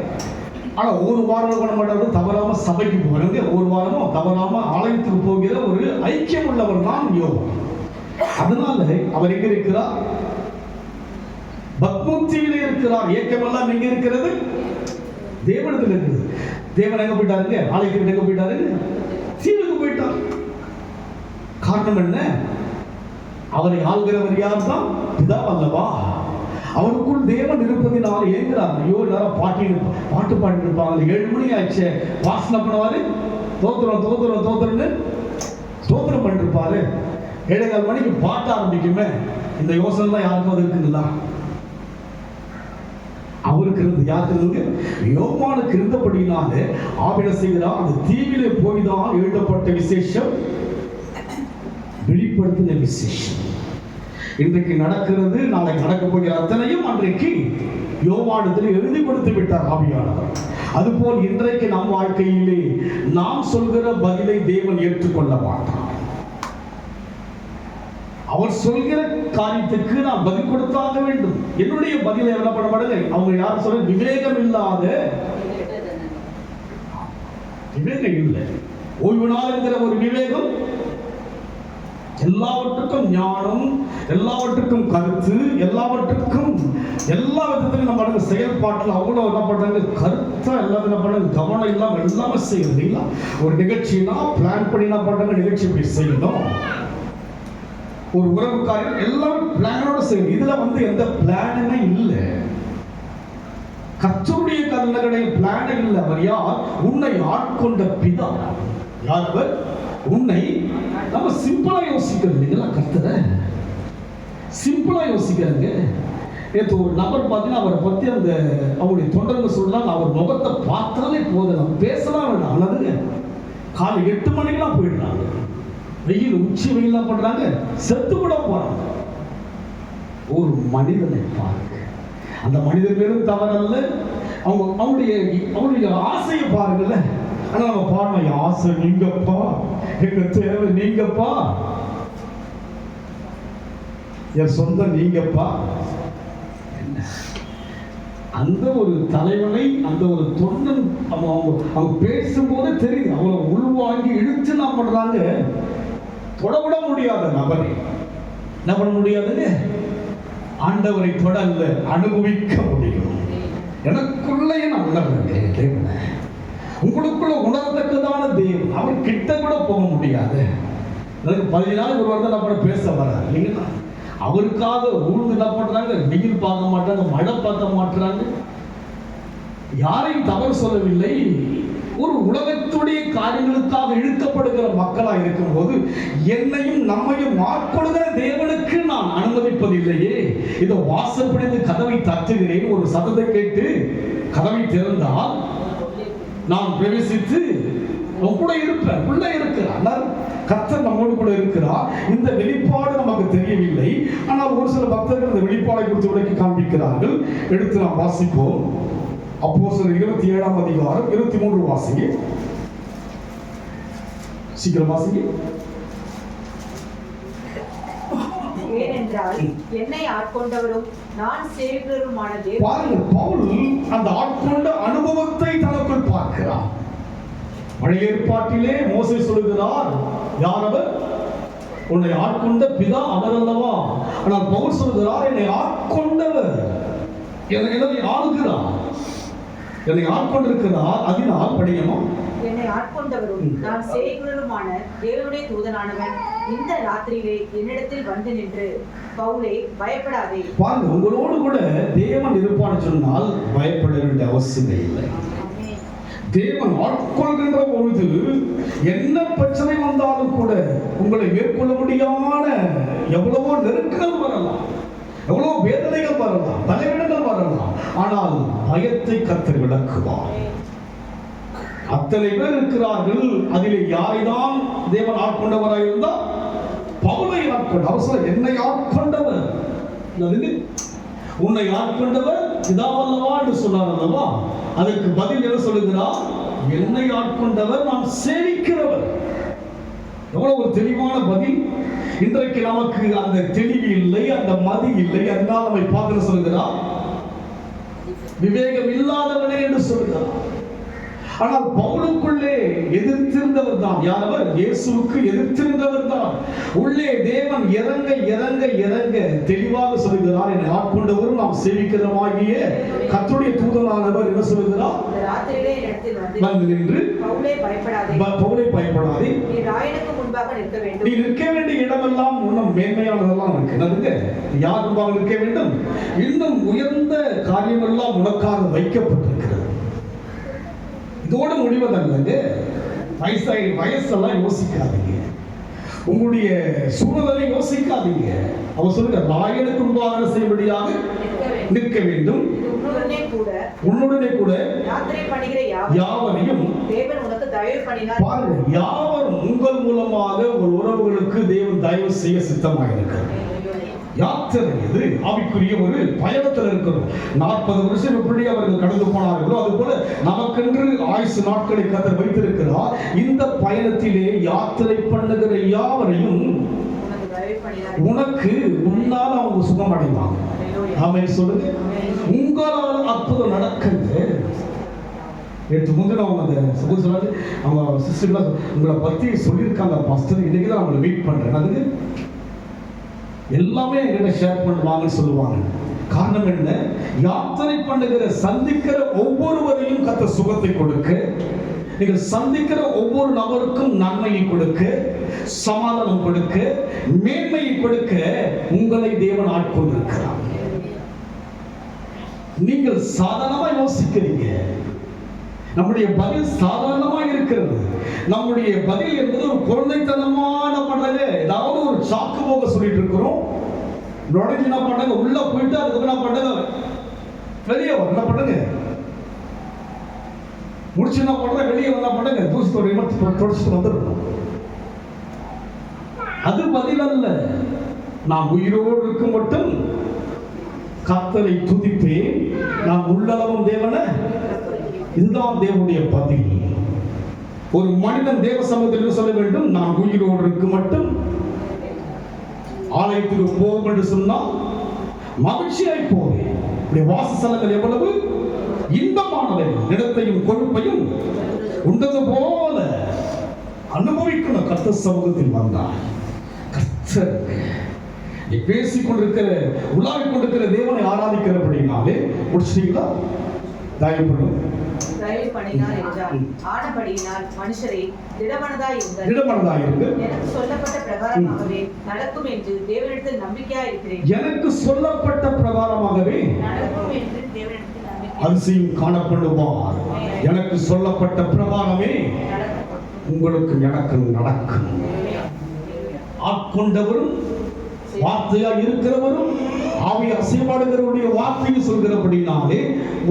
ஆனா ஒரு வாரம் பண்ண மாட்டாரு, தவறாம சபைக்கு போறாங்க. ஒரு வாரமும் தவறாம ஆலயத்துக்கு போகிற ஒரு ஐக்கியம் உள்ளவர் தான் யோகம். அதனால அவர் எங்க இருக்கிறார்? பத்மத்தியிலே இருக்கிறார். ஏக்கமெல்லாம் எங்க இருக்கிறது? தேவனத்தில் இருக்குது. தேவன் எங்க போயிட்டாருங்க? ஆலயத்துக்கு எங்க போயிட்டாரு? தீவுக்கு போயிட்டார். காரணம் என்ன? அவரை ஆள்கிறவர் யார் தான்? பிதா அல்லவா? அவருக்குள் தேவன் இருப்பதினால் ஏங்குறாங்க. ஐயோ எல்லாரும் பாட்டு பாடிட்டு இருப்பாங்க. 7 மணி ஆயிடுச்சு, வாசனை பண்ணுவாரு, தோத்திரம்னு ஸ்தோத்திரம் பண்ணிட்டு இருப்பாரு. 7:15 மணிக்கு பாட்ட ஆரம்பிக்குமே. இந்த யோசனை தான் யாருக்கும் இருக்குங்களா? அவருக்கு இருந்து யாருக்கு இருந்து? யோவானுக்கு இருந்தபடினாலே ஆவிட செய்கிறார். அந்த தீவிலே போய்தான் எழுதப்பட்ட விசேஷம், வெளிப்படுத்தின விசேஷம். இன்றைக்கு நடக்கிறது, நாளை நடக்க போகிற அத்தனையும் அன்றைக்கு யோவானிடத்தில் எழுதி கொடுத்து விட்டார் ஆவியானவர். அதுபோல் இன்றைக்கு நம் வாழ்க்கையிலே நாம் சொல்கிற பதிலை தேவன் ஏற்றுக்கொள்ள மாட்டார். அவர் சொல்கிற காரியத்துக்கு நான் பதில் கொடுத்தாக வேண்டும். என்னுடைய பதிலை என்ன பண்ண மாட்டாங்க. அவங்க யார் சொல்ற விவேகம் இல்லாத, விவேகம் இல்லை, ஓய்வு நாள் என்கிற ஒரு விவேகம், எல்லாவற்றுக்கும் ஞானம், எல்லாவற்றுக்கும் கருத்து, எல்லாவற்றுக்கும் எல்லா விதத்திலும் நம்ம செயல்பாட்டில் அவ்வளோ என்ன பண்றாங்க, கருத்தா எல்லாத்தையும் என்ன பண்றாங்க, கவனம் இல்லாம எல்லாமே செய்யறது இல்லை. ஒரு நிகழ்ச்சினா பிளான் பண்ணி என்ன பண்றாங்க, நிகழ்ச்சி இப்படி செய்யணும். ஒரு உறவு காரியம் எல்லாம் பிளானோட செய்யணும். இதுல வந்து எந்த பிளானுமே இல்லை. கர்த்தருடைய கருணைகளில் பிளான் இல்லை. அவர் யார்? உன்னை ஆட்கொண்ட பிதா. யார் அவர்? உன்னை நம்ம சிம்பிளா யோசிக்கிறது இல்லைங்களா? கர்த்தரை சிம்பிளா யோசிக்கிறாங்க. நேற்று ஒரு நபர் பார்த்தீங்கன்னா அவரை பத்தி அந்த அவருடைய தொண்டர்ங்க சொல்றாங்க, அவர் முகத்தை பார்த்தாலே போதும், நம்ம பேசலாம் வேண்டாம். அல்லதுங்க காலை 8 மணிக்கெல்லாம் போயிடுறாங்க. வெயில் உச்சி வெயிலாம் பண்றாங்க, செத்து கூட போறாங்க. ஒரு மனிதனை பாருங்க, அந்த மனிதன் பேரும் தவறல்ல, அவங்களுடைய ஆசையை பாருங்கல்ல. ஆனா நம்ம பாடணும், என் ஆசை நீங்கப்பா, எங்க தேவை நீங்கப்பா, என் சொந்தம் நீங்கப்பா. அந்த ஒரு தலைவனை, அந்த ஒரு தொண்டன் அவங்க பேசும்போது தெரியுது, அவளை உள்வாங்கி இழுத்து என்ன பண்றாங்க, தொடவிட முடியாத நபரை என்ன பண்ண முடியாதுங்க, ஆண்டவரை தொட அல்ல, அனுபவிக்க முடியும். எனக்குள்ளே நல்லவங்க தேவனை, உங்களுக்குள்ள உணரத்தக்கதான தேவன், அவர் கிட்ட கூட போக முடியாது. எனக்கு 10 நாள் ஒரு வாரத்தை நம்ம பேச வராது இல்லைங்களா? அவருக்காக ஊழ்ந்து என்ன பண்றாங்க, வெயில் பார்க்க மாட்டாங்க, மழை பார்க்க மாட்டாங்க, யாரையும் தவறு சொல்லவில்லை. ஒரு உலகத்துடைய காரியங்களுக்காக இழுக்கப்படுகிற மக்களா இருக்கும் போது என்னையும் நம்மையும் ஆட்கொள்கிற தேவனுக்கு நான் அனுமதிப்பதில்லையே. இதோ வாசப்படிந்து கதவை தட்டுகிறேன், ஒரு சத்தத்தை கேட்டு கதவை திறந்தால் நான் பிரவேசித்து கூட இருப்பேன். உள்ள இருக்கிறார் கர்த்தர், நம்மோடு கூட இருக்கிறார். இந்த வெளிப்பாடு நமக்கு தெரியவில்லை, ஆனால் ஒரு சில பக்தர்கள் இந்த வெளிப்பாடை குறித்து விளக்கி காண்பிக்கிறார்கள். எடுத்து நாம் வாசிப்போம். அப்போஸ்தலர் 27ஆம் அதிகாரம் 23 வாசிங்க, சீக்கிரம் வாசிங்க. ஏனென்றால் என்னை ஆட்கொண்டவரும் நான் சேவிக்கிறவருமான தேவன். பாருங்க, பவுல் அந்த ஆட்கொண்ட அனுபவத்தை தனக்குள் பார்க்கிறார். பழைய ஏற்பாட்டிலே மோசே சொல்லுகிறார், யார் அவர்? உன்னை ஆட்கொண்ட பிதா அவர் அல்லவா. ஆனால் பவுல் சொல்லுகிறார், என்னை ஆட்கொண்டவர், என்னை ஆளுகிறார், என்னை ஆட்கொண்டிருக்கிறார். அதனால் படிக்கமா, என்னை ஆட்கொண்டவரும் நான் சேவிக்கிறவருமான தேவனுடைய தூதனானவன் இந்த ராத்திரியிலே என்னிடத்தில் வந்து நின்று, பவுலே பயப்படாதே. பாருங்க, உங்களோடு கூட தேவன் இருப்பான்னு சொன்னால் பயப்பட வேண்டிய அவசியமே இல்லை. தேவன் ஆட்கொள்கின்ற பொழுது என்ன பிரச்சனை வந்தாலும் கூட உங்களை மேற்கொள்ள முடியாத எவ்வளவோ நெருக்கங்கள் வரலாம், எவ்வளவு வேதனைகள் வரலாம், தலைவலிகள் வரலாம், ஆனால் பயத்தை கர்த்தர் விளக்குவார். அத்தனை பேர் இருக்கிறார்கள், அதிலே யாரைதான் தேவன் ஆட்கொண்டவராக இருந்தால் பவுலை ஆட்கொண்ட அவசரம், என்னை ஆட்கொண்டவர், உன்னை ஆட்கொண்டவர் இதாவல்லவா என்று சொன்னார் அல்லவா. அதற்கு பதில் என்ன சொல்லுகிறார்? என்னை ஆட்கொண்டவர் நான் சேவிக்கிறவர். எவ்வளவு ஒரு தெளிவான பதில். இன்றைக்கு நமக்கு அந்த தெளிவு இல்லை, அந்த மதி இல்லை. அதனால் நம்மை பார்க்க சொல்லுகிறார், விவேகம் இல்லாதவனே என்று சொல்லுகிறார். ஆனால் பவுலுக்குள்ளே எதிர்த்திருந்தவர் தான் யாரவர்? இயேசுவுக்கு எதிர்த்திருந்தவர் தான். உள்ளே தேவன் இறங்க இறங்க இறங்க தெளிவாக சொல்லுகிறார், என்னை ஆட்கொண்டவரும் நாம் சேவிக்கிறமாகிய கர்த்தருடைய தூதனானவர் என்ன சொல்லுகிறார்? வந்து நின்று, பவுலே பயப்படாதே, நீ ராயனுக்கு முன்பாக நிற்க வேண்டும். நீ நிற்க வேண்டிய இடமெல்லாம் இன்னும் மேன்மையானதெல்லாம் இருக்கு. யார் முன்பாக நிற்க வேண்டும்? இன்னும் உயர்ந்த காரியமெல்லாம் உனக்காக வைக்கப்பட்டிருக்கிறது. இதோடு முடிவதல்லங்க. வயசெல்லாம் யோசிக்காதீங்க, உங்களுடைய சூழலை யோசிக்காதீங்க. அவர் சொல்லுங்க, ராயனுக்கு முன்பாக செய்யும்படியாக நிற்க வேண்டும். உன்னுடனே கூட யாத்திரை பண்ணுகிற யாவரையும் தேவன் உனக்கு தயவு பண்ணினார். பாருங்க, யாவரும் உங்கள் மூலமாக உங்கள் உறவுகளுக்கு தேவன் தயவு செய்ய சித்தமாக இருக்கிறார். யாத்திரை இது ஆவிக்குரிய ஒரு பயணத்தில் இருக்கிறோம். 40 வருஷம் எப்படி அவர்கள் கடந்து போனார்களோ அதுபோல நமக்கென்று ஆயுசு நாட்களை கர்த்தர் வைத்திருக்கிறார். இந்த பயணத்திலே யாத்திரை பண்ணுகிற யாவரையும் உனக்கு முன்னால் அவங்க சுகம் அடைவாங்க. ஆமென் சொல்லுங்க. உங்களால் அற்புதம் நடக்குது. நேற்று முந்தின அவங்க அந்த சொல்றாங்க, அவங்க சிஸ்டர்லாம் உங்களை பற்றி சொல்லியிருக்காங்க பாஸ்டர், இன்னைக்கு தான் அவங்களை மீட் பண்றேன். அதுக்கு எல்லாமே என்கிட்ட ஷேர் பண்ணுவாங்கன்னு சொல்லுவாங்க. காரணம் என்ன? யாத்திரை பண்ணுகிற சந்திக்கிற ஒவ்வொருவரையும் கர்த்தர் சுகத்தை கொடுக்க, நீங்கள் சந்திக்கிற ஒவ்வொரு நபருக்கும் நன்மையை கொடுக்க, சமாதானம் கொடுக்க, மேன்மையை கொடுக்க உங்களை தேவன் ஆட்கொண்டிருக்கிறார். நீங்கள் சாதாரணமா யோசிக்கிறீங்க, நம்முடைய பதில் சாதாரணமா இருக்கிறது. நம்முடைய பதில் என்பது ஒரு குழந்தைத்தனமான பண்றாங்க, ஏதாவது ஒரு சாக்கு போக சொல்லிட்டு இருக்கிறோம். நுழைஞ்சு என்ன பண்ணாங்க, உள்ள போயிட்டு அதுக்கு என்ன பண்ணாங்க, வெளியே வர என்ன பண்ணுங்க, முடிச்சு என்ன பண்ற, வெளியே வந்தா பண்ணுங்க, தூசி தொடச்சிட்டு வந்துடணும். அது பதில் அல்ல. நான் உயிரோடு இருக்கும் மட்டும் கர்த்தரை துதிப்பேன், நான் உள்ளளவும் தேவனை. இதுதான் தேவனுடைய பதில். ஒரு மனிதன் தேவ சமூகத்தில் சொல்ல வேண்டும், நான் உயிரோடு இருக்கு மட்டும் ஆலயத்துக்கு போகும் என்று சொன்னால் மகிழ்ச்சியாய் போவேன். வாசஸ்தலங்கள் எவ்வளவு இன்பமானவை, இடத்தையும் கொழுப்பையும் உண்டது போல அனுபவிக்கணும். கர்த்தர் சமூகத்தில் வந்தார். கர்த்தர் பேசிக் கொண்டிருக்கிற உலாவிக் கொண்டிருக்கிற தேவனை ஆராதிக்கிறபடினாலே முடிச்சிட்டீங்களா? தயவு பண்ணினார் என்றார். ஆனபடியினால் மனுஷரை திடமனதாய் இருங்கள். எனக்கு சொல்லப்பட்ட பிரகாரமாகவே நடக்கும் என்று தேவனிடத்தில் நம்பிக்கையா இருக்கிறேன். எனக்கு சொல்லப்பட்ட பிரகாரமாகவே நடக்கும் என்று தேவனிடத்தில் நம்பிக்கை அதிசயம் காணப்படுவார். எனக்கு சொல்லப்பட்ட பிரகாரமே உங்களுக்கு எனக்கு நடக்கும். ஆட்கொண்டவரும் வார்த்தையா இருக்கிறவரும் ஆவி அசைவாடுகிறவருடைய வார்த்தையை சொல்கிறபடினாலே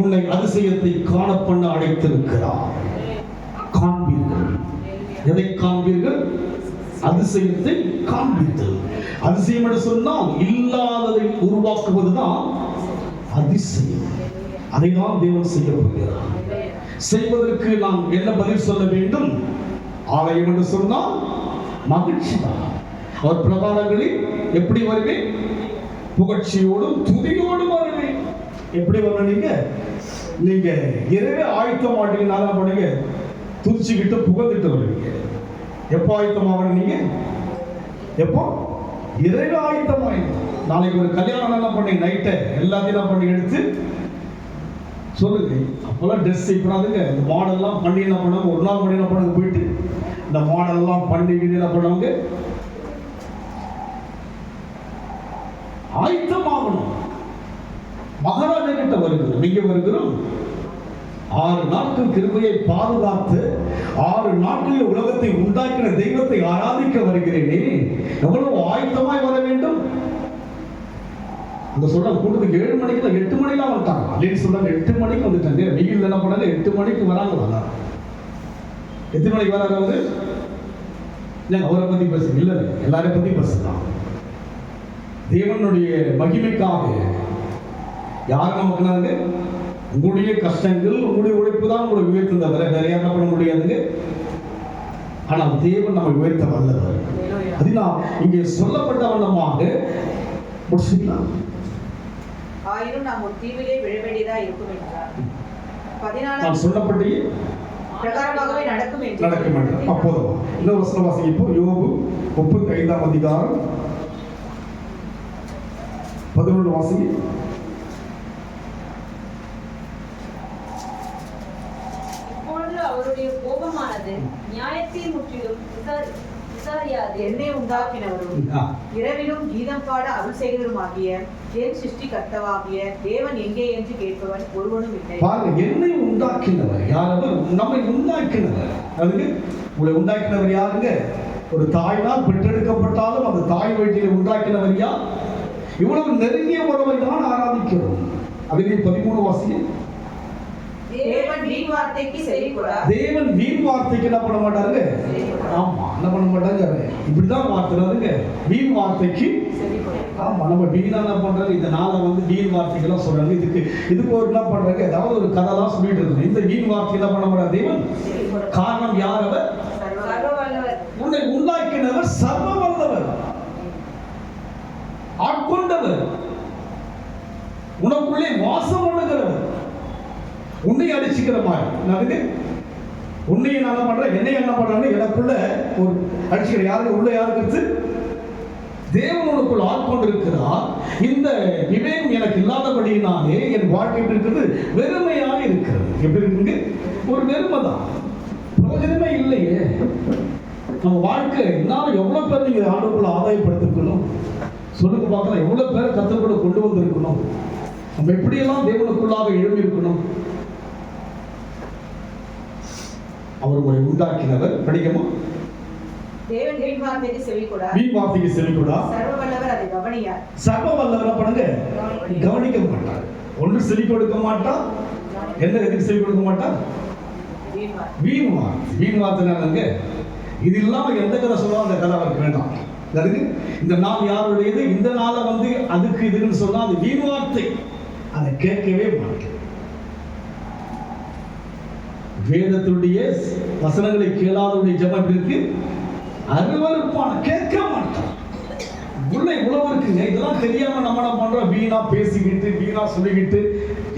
உன்னை அதிசயத்தை காணப்பண்ண அழைத்திருக்கிறார். காண்பீர்கள். எதை காண்பீர்கள்? அதிசயத்தை காண்பீர்கள். அதிசயம் என்று சொன்னால் இல்லாததை உருவாக்குவதுதான் அதிசயம். அதை தான் தேவன் செய்ய போகிறார். செய்வதற்கு நாம் என்ன பதில் சொல்ல வேண்டும்? ஆலயம் என்று சொன்னால் மகிழ்ச்சி தான். அவர் பிரகாரங்களில் எப்படி வருவேன்? புகழ்ச்சியோடும் துதியோடும் வருவேன். எப்படி வரணும்? நீங்க இரவே ஆயத்த மாட்டீங்கன்னா பண்ணுங்க, துதிச்சுக்கிட்டு புகழ்ந்துட்டு வருவீங்க. எப்போ ஆயத்தமாக நீங்க? எப்போ? இரவே ஆயத்தமாயிடும். நாளைக்கு ஒரு கல்யாணம் என்ன பண்ணி நைட்டை எல்லாத்தையும் பண்ணி எடுத்து சொல்லுங்க. அப்போல்லாம் ட்ரெஸ் செய்யக்கூடாதுங்க. இந்த மாடல்லாம் பண்ணி என்ன பண்ணுவாங்க, ஒரு நாள் பண்ணி என்ன பண்ணுங்க, போயிட்டு இந்த மாடல்லாம் பண்ணி என்ன பண்ணுவாங்க, ஆயத்தமாகணும். மகாராஜா கிட்ட வருகிறோம். நீங்க வருகிறோம் 6 நாட்கள் கிருபையை பாதுகாத்து 6 நாட்களில் உலகத்தை உண்டாக்கின தெய்வத்தை ஆராதிக்க வருகிறேனே, எவ்வளவு ஆயத்தமாய் வர வேண்டும். அந்த சொல்ற கூட்டத்துக்கு 7 மணிக்கு 8 மணிலாம் வந்துட்டாங்க. அப்படின்னு சொல்றாங்க 8 மணிக்கு வந்துட்டாங்க. வெயில் என்ன பண்ணாங்க, 8 மணிக்கு வராங்க. வரலாம் எத்தனை மணிக்கு வராங்க அவங்க? இல்லை அவரை பத்தி பேச இல்லை, எல்லாரையும் பத்தி பேசலாம். தேவனுடைய மகிமைக்காக யார் நமக்கு உங்களுடைய கஷ்டங்கள் உங்களுடைய உழைப்பு தான் உங்களை உயர்த்த தவிர வேற யாரும் பண்ண முடியாதுங்க. ஆனால் தேவன் நம்மை உயர்த்த வல்லவர். அதனால் இங்கே சொல்லப்பட்ட வண்ணமாக முடிச்சுக்கலாம். ஆயினும் நாம் ஒரு தீவிலே விழ வேண்டியதா இருக்கும் என்றார். 14 நான் சொன்னபடி பிரகாரமாகவே நடக்கும் என்று அப்போது இன்னொரு வசனம் வாசிப்போம். யோபு 35ஆம் அதிகாரம் 11 வாசிங்க. இப்பொழுது அவருடைய கோபமானது நியாயத்தை முற்றிலும் விசாரியாது. என்னை உண்டாக்கினவரும் இரவிலும் கீதம் பாட அருள் செய்கிறவருமாகிய என் சிருஷ்டி கர்த்தாவாகிய தேவன் எங்கே என்று கேட்பவன் ஒருவனும் இல்லை. பாருங்க, என்னை உண்டாக்கினவர் யாரவர்? நம்மை உண்டாக்கினவர். அதுக்கு உங்களை உண்டாக்கினவர் யாருங்க? ஒரு தாயினால் பெற்றெடுக்கப்பட்டாலும் அந்த தாய் வயிற்றில் உண்டாக்கினவர் யார்? இவ்வளவு நெருங்கிய உறவை தான் ஆராதிக்கிறோம். அதிலே 13 வாசிங்க. தேவன் வீண் வார்த்தைக்கு செவிகொடார். தேவன் வீண் வார்த்தைக்கு என்ன பண்ண மாட்டாருங்க? ஆமா, என்ன பண்ண மாட்டாங்க? இப்படிதான் வார்த்தைங்க, வீண் வார்த்தைக்கு செவிகொடார். ஆமா, நம்ம வீணா என்ன பண்றாங்க, இந்த நாளை வீண் வார்த்தைகள்லாம் சொல்றாங்க. இதுக்கு ஒரு என்ன பண்றாங்க, ஏதாவது ஒரு கதைலாம் சொல்லிட்டு இருக்கு. இந்த வீண் வார்த்தை என்ன பண்ண மாட்டார் தேவன். காரணம் யார்? அவர் சர்வ வல்லவர். உன்னை உண்டாக்கினவர் சர்வ வல்லவர், ஆட்கொண்டவர், உனக்குள்ளே வாசம் பண்ணுகிறவர், உன்னை அடிச்சுக்கிற மாதிரி. உன்னை என்ன பண்ற, என்னை என்ன பண்றாங்க, எனக்குள்ள ஒரு அடிச்சுக்கிற யாருக்கு உள்ள யாருக்கு தேவன் உனக்குள் ஆட்கொண்டிருக்கிறார். இந்த விவேகம் எனக்கு இல்லாதபடியினாலே என் வாழ்க்கை இருக்கிறது வெறுமையாக இருக்கிறது. எப்படி இருக்குங்க? ஒரு வெறுமை தான், பிரயோஜனமே இல்லையே. நம்ம வாழ்க்கை என்னாலும் எவ்வளவு பேர் நீங்க ஆண்டுக்குள்ள ஆதாயப்படுத்திருக்கணும் சொல்லுங்க பார்க்கலாம். எவ்வளவு பேர் கத்தருக்குள்ள கொண்டு வந்திருக்கணும். நம்ம எப்படியெல்லாம் தேவனுக்குள்ளாக எழுந்திருக்கணும். அவர் உங்களை உண்டாக்கினவர். படிக்கமா? தேவன் வீண் வார்த்தைக்கு செவிகொடார். வீண் வார்த்தைக்கு செவிகொடார். சர்வ வல்லவர் அதை கவனியார். சர்வ வல்லவர் பண்ணுங்க, கவனிக்க மாட்டார். ஒன்று செவி கொடுக்க மாட்டார். என்ன எதுக்கு செவி கொடுக்க மாட்டார்? வீண் வார்த்தை. வீண் வார்த்தைனாங்க இது இல்லாம எந்த கதை சொல்லுவோம் அந்த கதை அவருக்கு வேண்டாம். அதுக்கு இந்த நாள் யாருடையது, இந்த நாளை அதுக்கு இதுன்னு சொன்னா அது வீண் வார்த்தை, அதை கேட்கவே மாட்டேன். வேதத்துடைய வசனங்களை கேளாதவருடைய ஜெபம் எப்படி இருக்கு? அருவருப்பான, கேட்க மாட்டான். உள்ள இவ்வளவு இருக்குங்க. இதெல்லாம் தெரியாம நம்ம என்ன பண்றோம்? வீணா பேசிக்கிட்டு, வீணா சொல்லிக்கிட்டு.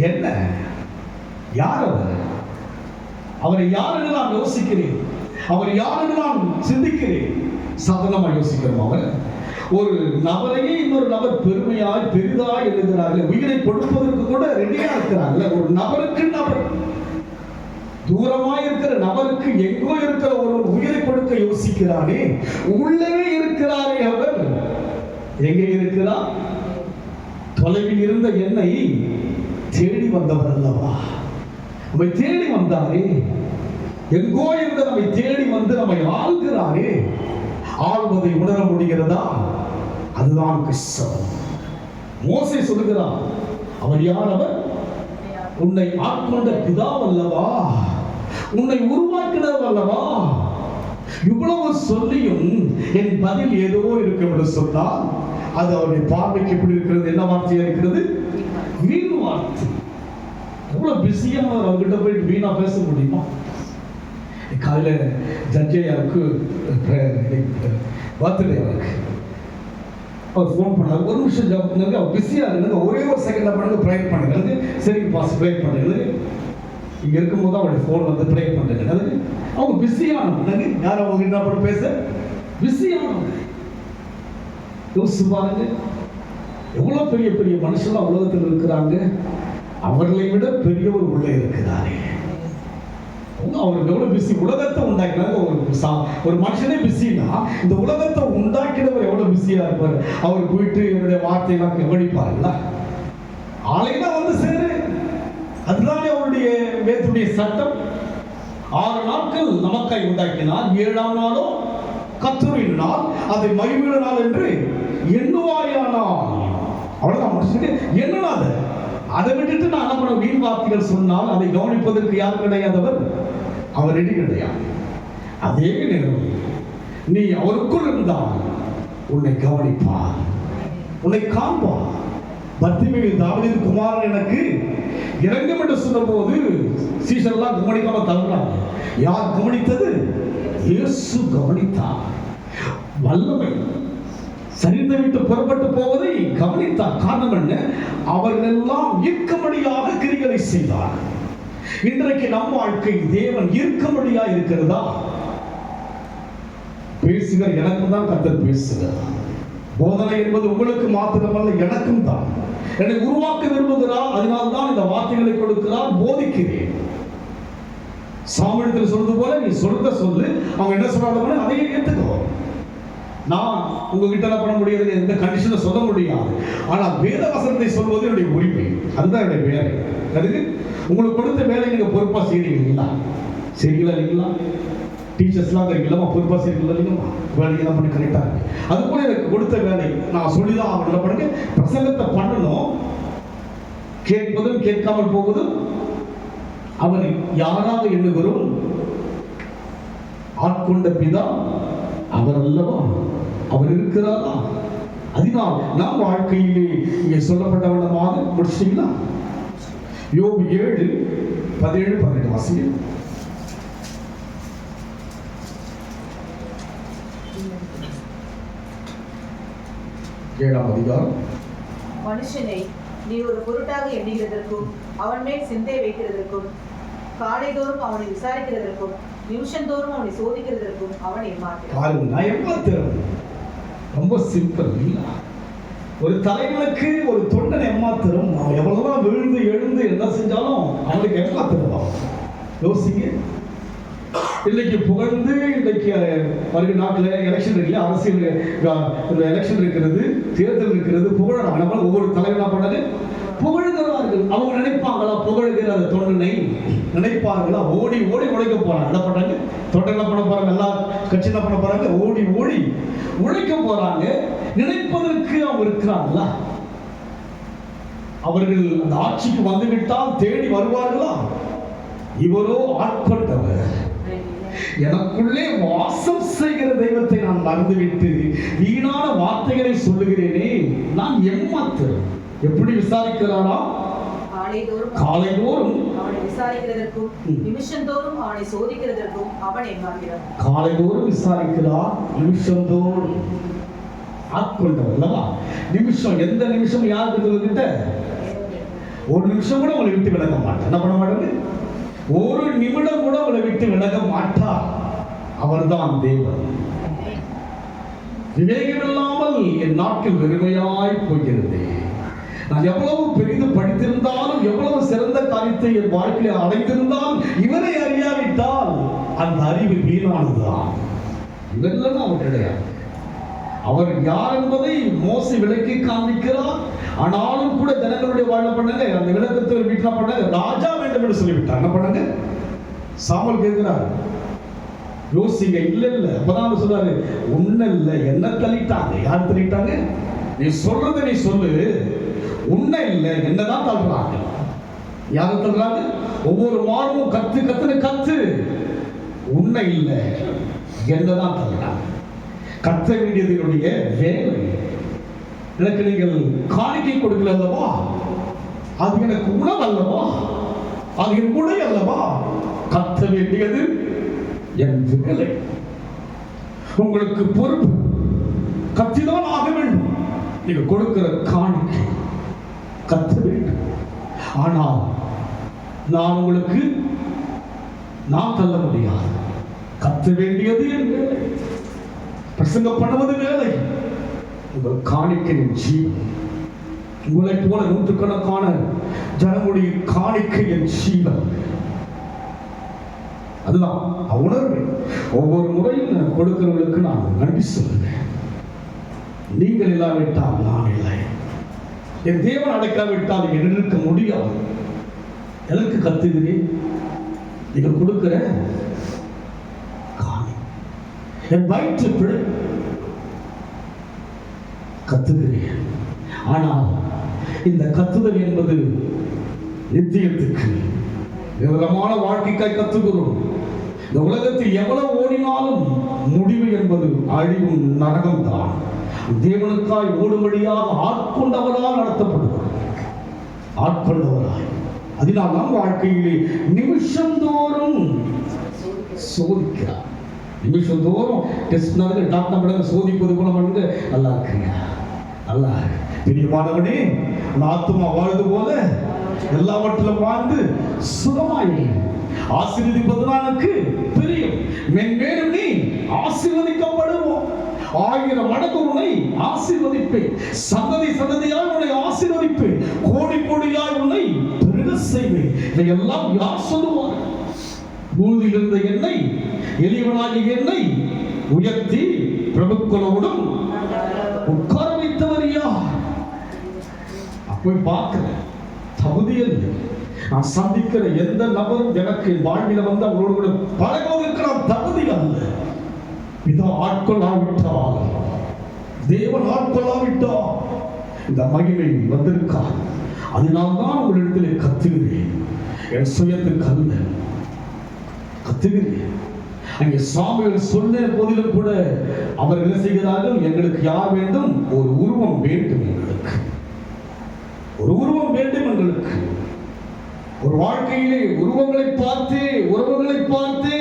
என்ன, யார் அவர்? அவரை யாருன்னு நான் யோசிக்கிறேன், அவர் யாருன்னு நான் சிந்திக்கிறேன். சாதாரணமா யோசிக்கிறோம். அவர் ஒரு நபரையே இன்னொரு நபர் பெருமையாய் பெரிதாய் எழுதுகிறார்கள். உயிரை கொடுப்பதற்கு கூட ரெடியா இருக்கிறார்கள். ஒரு நபருக்கு நபர், தூரமாய் இருக்கிற நபருக்கு எங்கோ இருக்கிற ஒரு உயிரை கொடுக்க யோசிக்கிறானே, உள்ளவே இருக்கிறாரே அவர். எங்கே இருக்கிறார்? தொலைவில் இருந்த என்னை தேடி வந்தவர் அல்லவா? நம்மை தேடி வந்தாரே, எங்கோ இருந்த நம்மை தேடி வந்து நம்மை ஆள்கிறாரே. ஆள்வதை உணர முடிகிறதா? அதுதான் கிறிஸ்தவம். மோசே சொல்லுகிறார், அவர் யார்? அவர் உன்னை ஆட்கொண்ட பிதாவல்லவா, உன்னை உருவாக்கினவர் அல்லவா. இவ்வளவு சொல்லியும் என் பதில் ஏதோ இருக்கும் என்று சொன்னால் அது அவருடைய பார்வைக்கு எப்படி இருக்கிறது? என்ன வார்த்தையா இருக்கிறது? வீண் வார்த்தை. எவ்வளவு பிஸியா அவர்கிட்ட போயிட்டு வீணா பேச முடியுமா? காலையில ஜட்ஜையாருக்கு பர்த்டே அவருக்கு அவர் ஃபோன் பண்ணார். ஒரு நிமிஷம் ஜாப் பண்ணுங்க, அவர் பிஸியா இருங்க, ஒரே ஒரு செகண்ட்ல பண்ணுங்க, ப்ரேயர் பண்ணுங்க. சரிங்க பாஸ், ப்ரேயர் பண்ணுங்க. இங்க இருக்கும்போது அவருடைய ஃபோன் வந்து ப்ரேயர் பண்ணுங்க. அவங்க பிஸியானவங்க. யார் அவங்க என்ன பண்ண பேச? பிஸியானவங்க. யோசிச்சு பாருங்க, எவ்வளவு பெரிய பெரிய மனுஷன் உலகத்தில் இருக்கிறாங்க. அவர்களை விட பெரியவர் உள்ளே இருக்கிறாரே. அவருக்கு எவ்வளவு பிஸி. உலகத்தை உண்டாக்கினாங்க. ஒரு மனுஷனே பிஸினா இந்த உலகத்தை உண்டாக்கினவர் எவ்வளவு பிஸியா இருப்பார். அவர் போயிட்டு என்னுடைய வார்த்தையெல்லாம் கவனிப்பாருங்களா? ஆலையெல்லாம் வந்து சேரு. அதுதானே அவருடைய வேதத்துடைய சட்டம். 6 நாட்கள் நமக்காய் உண்டாக்கினார், 7ஆம் நாளோ கர்த்தரின் நாள், அதை மகிமையுள்ள நாள் என்று எண்ணுவாயானால். அவ்வளவுதான் மனுஷனுக்கு என்னன்னா அதை விட்டுட்டு நான் என்ன பண்ண வீண் வார்த்தைகள் சொன்னால் அதை கவனிப்பதற்கு யார் கிடையாதவர்? அவர் ரெடி கிடையாது. அதே நேரம் நீ அவருக்குள் இருந்தால் உன்னை கவனிப்பார், உன்னை காண்பார். பர்த்திமேயு தாவீது குமாரன் எனக்கு இறங்கும் என்று சொன்னபோது சீஷர்லாம் கவனிக்காம தள்ளுறாங்க. யார் கவனித்தது? இயேசு கவனித்தார். வல்லமை சரிந்து விட்டு புறப்பட்டு போவதை கவனித்தார். காரணம் என்ன? அவர்கள் எல்லாம் ஈர்க்கும்படியாக கிரிகளை செய்தார். இன்றைக்கு நம் வாழ்க்கை தேவன் ஈர்க்கும்படியா இருக்கிறதா? பேசுகிற எனக்கும் தான் கர்த்தர் பேசுகிறார். போதனை என்பது உங்களுக்கு மாத்திரமல்ல, எனக்கும் தான். என்னை உருவாக்க விரும்புகிறார், அதனால்தான் இந்த வார்த்தைகளை கொடுக்கிறார், போதிக்கிறேன். சாமியத்தில் சொல்றது போல நீ சொல்றத சொல்லு, அவங்க என்ன சொல்றாங்க அதையே ஏற்றுக்கோ. நான் உங்ககிட்ட என்ன பண்ண முடியாது, எந்த கண்டிஷனை சொல்ல முடியாது. ஆனால் வேத வசனத்தை சொல்வது என்னுடைய உரிமை, அதுதான் என்னுடைய வேலை. அதுக்கு உங்களுக்கு கொடுத்த வேலை நீங்க பொறுப்பா செய்றீங்களா? செய்யல இல்லைங்களா? டீச்சர்ஸ்லாம் இருக்கீங்களா? பொறுப்பா செய்யல இல்லைங்களா? வேலையை தான் பண்ணி கரெக்டா இருக்கு. அது போல எனக்கு கொடுத்த வேலை நான் சொல்லிதான் அவங்க என்ன பண்ணுங்க, பிரசங்கத்தை பண்ணணும். கேட்பதும் கேட்காமல் போவதும் அவர் யாராக எண்ணுகிறோம்? ஆட்கொண்ட பிதா அவர் அல்லவா? அவர் இருக்கிறாரா? அதனால் நாம் வாழ்க்கையிலே இங்கே சொல்லப்பட்டவனமாக முடிச்சிட்டீங்களா? யோபு 7:17-18 வாசிங்க. 7ஆம் அதிகாரம். மனுஷனை நீ ஒரு பொருட்டாக எண்ணுகிறதற்கும் அவன் மேல் சிந்தை வைக்கிறதற்கும் காலைதோறும் அவனை விசாரிக்கிறதற்கும் நிமிஷந்தோறும் அவனை சோதிக்கிறதற்கும் அவன் ஏமாற்றுகிறான். நான் ஏமாத்துறேன். ரொம்ப சிம்பிள் இல்ல? ஒரு தலைவனுக்கு ஒரு தொண்டன் ஏமாத்துறோம். அவன் எவ்வளவுதான் விழுந்து எழுந்து என்ன செஞ்சாலும் அவனுக்கு ஏமாத்துறவா? யோசிங்க. இன்னைக்கு புகழ்ந்து இன்னைக்கு வருகிற நாட்டில் எலெக்ஷன் இருக்குல்ல, அரசியல் எலெக்ஷன் இருக்கிறது, தேர்தல் இருக்கிறது, புகழ நம்மளால் ஒவ்வொரு தலைவனா பண்ணது புகழ்கிறார்கள். அவங்க நினைப்பாங்களா புகழ்கிற அந்த தொண்டனை நினைப்பார்களா? ஓடி ஓடி உழைக்க போறாங்க. என்ன பண்றாங்க? தொண்டை என்ன பண்ண போறாங்க? எல்லா கட்சி என்ன பண்ண போறாங்க? ஓடி ஓடி உழைக்க போறாங்க. நினைப்பதற்கு அவங்க இருக்கிறாங்களா? அவர்கள் அந்த ஆட்சிக்கு வந்துவிட்டால் தேடி வருவார்களா? இவரோ ஆட்கொண்டவர், எனக்குள்ளே வாசம் செய்கிற தெய்வத்தை நான் மறந்துவிட்டு வீணான வார்த்தைகளை சொல்லுகிறேனே, நான் ஏமாத்துறேன். எப்படி விசாரிக்கிறாரா? காலைதோறும் அவனை விசாரிக்கிறதற்கும் நிமிஷந்தோறும் அவனை சோதிக்கிறதற்கும் அவன் எம்மாத்திரம். காலைதோறும் விசாரிக்கிறார், நிமிஷந்தோறும் ஆட்கொண்டவர் அல்லவா? நிமிஷம், எந்த நிமிஷம் யாருக்கு சொல்லிட்ட? ஒரு நிமிஷம் கூட உங்களை விட்டு விலக மாட்டார். என்ன பண்ண மாட்டாரு? ஒரு நிமிடம் கூட உங்களை விட்டு விலக மாட்டார். அவர்தான் தேவன். விவேகமில்லாமல் என் நாட்கள் வெறுமையாய் போகிறது. நான் எவ்வளவு பெரிது படித்திருந்தாலும், எவ்வளவு சிறந்த காரியத்தை என் வாழ்க்கையில் அடைந்திருந்தாலும், இவரை அறியாவிட்டால் அந்த அறிவு வீணானதுதான். இவரெல்லாம் அவர் கிடையாது. அவர் யார் என்பதை மோசே விளக்கி காண்பிக்கிறார். ஆனாலும் கூட ஜனங்களுடைய வாழ பண்ணாங்க, அந்த விளக்கத்தை வீட்டில் பண்ணாங்க, ராஜா வேண்டும் என்று சொல்லிவிட்டார். என்ன பண்ணாங்க? சாமுவேல் கேட்கிறார், யோசிங்க. இல்ல இல்ல, அப்பதான் சொல்றாரு, உன்ன இல்ல என்ன தள்ளிட்டாங்க. யார் தள்ளிட்டாங்க? நீ சொல்றத நீ சொல்லு, உன்ன இல்ல என்னதான் தள்ளுறாங்க. யாரு தள்ளுறாங்க? ஒவ்வொரு வாரமும் கத்து கத்துன்னு கத்து, உன்ன இல்ல என்னதான் தள்ளுறாங்க. கத்த வேண்டியதனுடைய வேலை. எனக்கு நீங்கள் காணிக்கை கொடுக்கல அல்லவா? அது எனக்கு உணவு அல்லவா? அது என் உடை அல்லவா? கத்த வேண்டியது என் வேலை. உங்களுக்கு பொறுப்பு, கத்திதான் ஆக வேண்டும். நீங்க கொடுக்கிற காணிக்கை கத்த வேண்டும். ஆனால் நான் உங்களுக்கு நான் தள்ள முடியாது. கத்த வேண்டியது என் வேலை. பிரசங்கம் பண்ணுவது வேலை. உங்கள் காணிக்கையின் ஜீவன். உங்களை போல நூற்றுக்கணக்கான ஜனங்களுடைய காணிக்கையின் ஜீவன். அதுதான் உணர்வு. ஒவ்வொரு முறையும் நான் கொடுக்கிறவர்களுக்கு நான் நன்றி சொல்லுவேன். நீங்கள் இல்லாவிட்டால் நான் இல்லை. என் தேவன் அடைக்காவிட்டால் நீங்கள் இருக்க முடியாது. எனக்கு கத்துகிறேன். நீங்கள் கொடுக்கிற காணி என் வயிற்று பிழை கத்துகிறேன். ஆனால் இந்த கத்துதல் என்பது நித்தியத்துக்கு விவரமான வாழ்க்கைக்காய் கத்துகிறோம். இந்த உலகத்தில் எவ்வளவு ஓடினாலும் முடிவு என்பது அழிவும் நரகம் தான். தேவனுக்காய் ஓடும்படியாக ஆட்கொண்டவரால் நடத்தப்படுகிறோம். ஆட்கொண்டவராய். அதனால் நம் வாழ்க்கையிலே நிமிஷந்தோறும் சோதிக்கிறார். நிமிஷந்தோறும் டெஸ்ட் நடந்து டாக்டர் சோதிப்பது போல வந்து நல்லா இருக்குங்க, நல்லா பிரியமானவனே, ஆத்துமா வாழ்ந்து போல எல்லாவற்றிலும் வாழ்ந்து சுகமாயிடு. ஆசீர்வதிப்பதுதான் எனக்கு பிரியம். மென்மேலும் நீ ஆசீர்வதிக்கப்படுவோம். 1000 மடங்கு உன்னை ஆசீர்வதிப்பேன். சந்ததி சந்ததியாய் உன்னை ஆசீர்வதிப்பேன். கோடி கோடியாய் உன்னை பெருக செய்வேன். இதையெல்லாம் யார் சொல்லுவார்? பூமியில் இருந்த என்னை, எளியவனாகிய என்னை உயர்த்தி பிரபுக்களோடும் உட்கார வைத்தவர் யார்? போய் பார்க்கிறேன். தகுதியில் நான் சந்திக்கிற எந்த நபரும் எனக்கு வாழ்வில் வந்து அவரோடு கூட பழகுவதற்கு நான் தகுதி அல்ல. இதோ ஆட்கொள்ளாவிட்டால், தேவன் ஆட்கொள்ளாவிட்டால் இந்த மகிமை வந்திருக்கார். அதனால்தான் உங்களிடத்தில் கத்துகிறேன். என் சுயத்துக்கு அல்ல, கத்துகிறேன். அங்கே சாமுவேல் சொன்ன போதிலும் கூட அவர் என்ன செய்கிறார்கள்? எங்களுக்கு யார் வேண்டும்? ஒரு உருவம் வேண்டும். எங்களுக்கு ஒரு உருவம் வேண்டும். எங்களுக்கு ஒரு வாழ்க்கையிலே உருவங்களை பார்த்து, உறவுகளை பார்த்து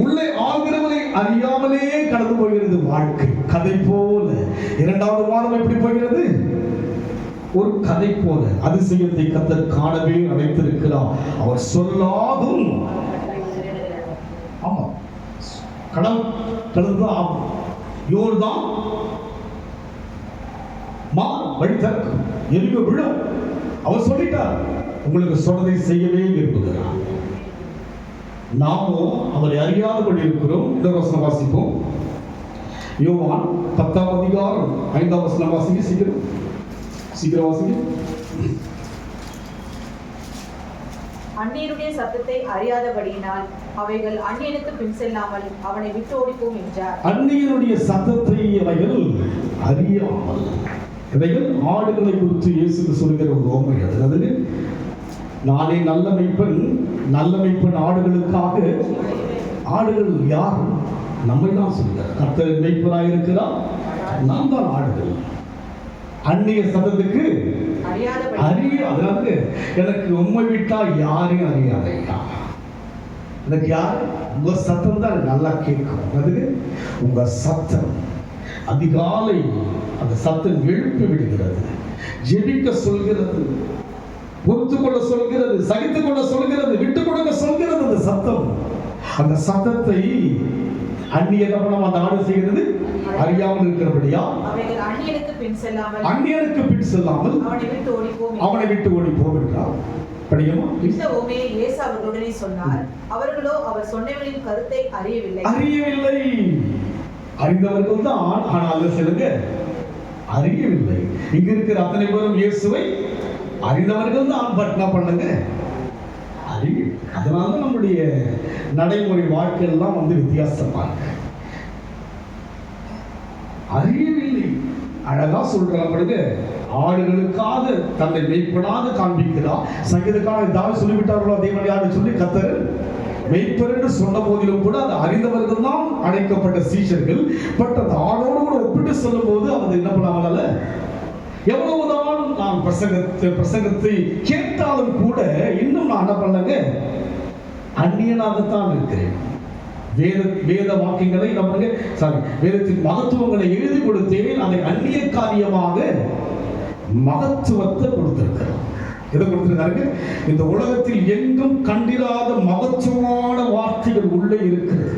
உள்ளே ஆகிறவரை அறியாமலே கடந்து போகிறது வாழ்க்கை. கதை போல. 2வது வாரம் எப்படி போகிறது? ஒரு கதை போல. அதிசயத்தை கர்த்தர் காணவே அழைத்திருக்கிறார். அவர் சொல்லாதும் ஆமா கடல் கடந்துதான் யோர்தான் வழி திறக்கும், எரிவு விழும். அவர் சொல்லிட்டார், உங்களுக்கு சொன்னதை செய்யவே விரும்புகிறார். நாமும் அவரை அறியாதபடி இருக்கிறோம். இந்த வசனம் வாசிப்போம். யோவான் 10ஆம் அதிகாரம் 5ஆம் வசனம் வாசிங்க. சீக்கிரம் வாசிங்க. அந்நியருடைய சத்தத்தை அறியாதபடியினால் அவைகள் அந்நியனுக்கு பின் செல்லாமல் அவனை விட்டு ஓடிப்போம் என்றார். அந்நியனுடைய சத்தத்தை அவைகள் அறியாமல். இவைகள் ஆடுகளை குறித்து இயேசு சொல்கிற ஒரு ஓமை. அதாவது நானே நல்ல மெய்ப்பன், நல்ல மெய்ப்பன் ஆடுகளுக்காக. ஆடுகள் யார்? நம்மை தான் சொல்கிறார். கர்த்தர் மெய்ப்பனாக இருக்கிறார், நாம் தான் ஆடுகள். அந்நிய சத்தத்துக்கு அதனால எனக்கு உண்மை விட்டா யாரையும் அறியாதையா. எனக்கு யாரு? உங்க சத்தம் தான் நல்லா கேட்கும். அதுக்கு உங்க சத்தம் அதிகாலை அந்த சத்தம் எழுப்பி விடுகிறது, ஜெபிக்க சொல்கிறது, பொறுத்து கொள்ள சொல்கிறது, சகித்துக் கொள்ள சொல்கிறது, விட்டு கொடுக்க சொல்கிறது. அந்த சத்தம், அந்த சத்தத்தை அந்நிய கவனம் அந்த ஆடு செய்கிறது அறியாமல் இருக்கிறபடியா அந்நியனுக்கு பின் செல்லாமல் அவனை விட்டு ஓடி போகின்றார். படியுமா? இந்த உவமையை இயேசு அவர்களுடனே சொன்னார். அவர்களோ அவர் சொன்னவர்களின் கருத்தை அறியவில்லை. அறிந்தவர்கள் தான், ஆனால் சிலங்க அறியவில்லை. இங்க இருக்கிற அத்தனை பேரும் இயேசுவை அறிந்தவர்கள் தான், பட் என்ன பண்ணுங்க அறிவு. அதனால நம்முடைய நடைமுறை வாழ்க்கையெல்லாம் வித்தியாசமா இருக்கு. அறியவில்லை. அழகா சொல்றாங்க, ஆடுகளுக்காக தன்னை மெய்ப்பனாக காண்பிக்கிறார். சங்கீதக்காரர் தாவீது சொல்லிவிட்டார்களோ தேவன் யாரு சொல்லி, கர்த்தர் மெய்ப்பர் என்று சொன்ன போதிலும் கூட அது அறிந்தவர்கள் தான் அழைக்கப்பட்ட சீஷர்கள். பட் அந்த ஆடோடு கூட ஒப்பிட்டு சொல்லும் போது அவர் என்ன பண்ணாமல, எவ்வளவுதான் நான் பிரசங்கத்தை கேட்டாலும் கூட இன்னும் நான் என்ன பண்ணங்க, அந்நியனாகத்தான் இருக்கிறேன். வேத வாக்கியங்களை வேதத்தின் மகத்துவங்களை எழுதி கொடுத்தேன். அதை அந்நிய காரியமாக மகத்துவத்தை கொடுத்திருக்கிறோம். எதை கொடுத்திருக்காங்க? இந்த உலகத்தில் எங்கும் கண்டிராத மகத்துவமான வார்த்தைகள் உள்ளே இருக்கிறது.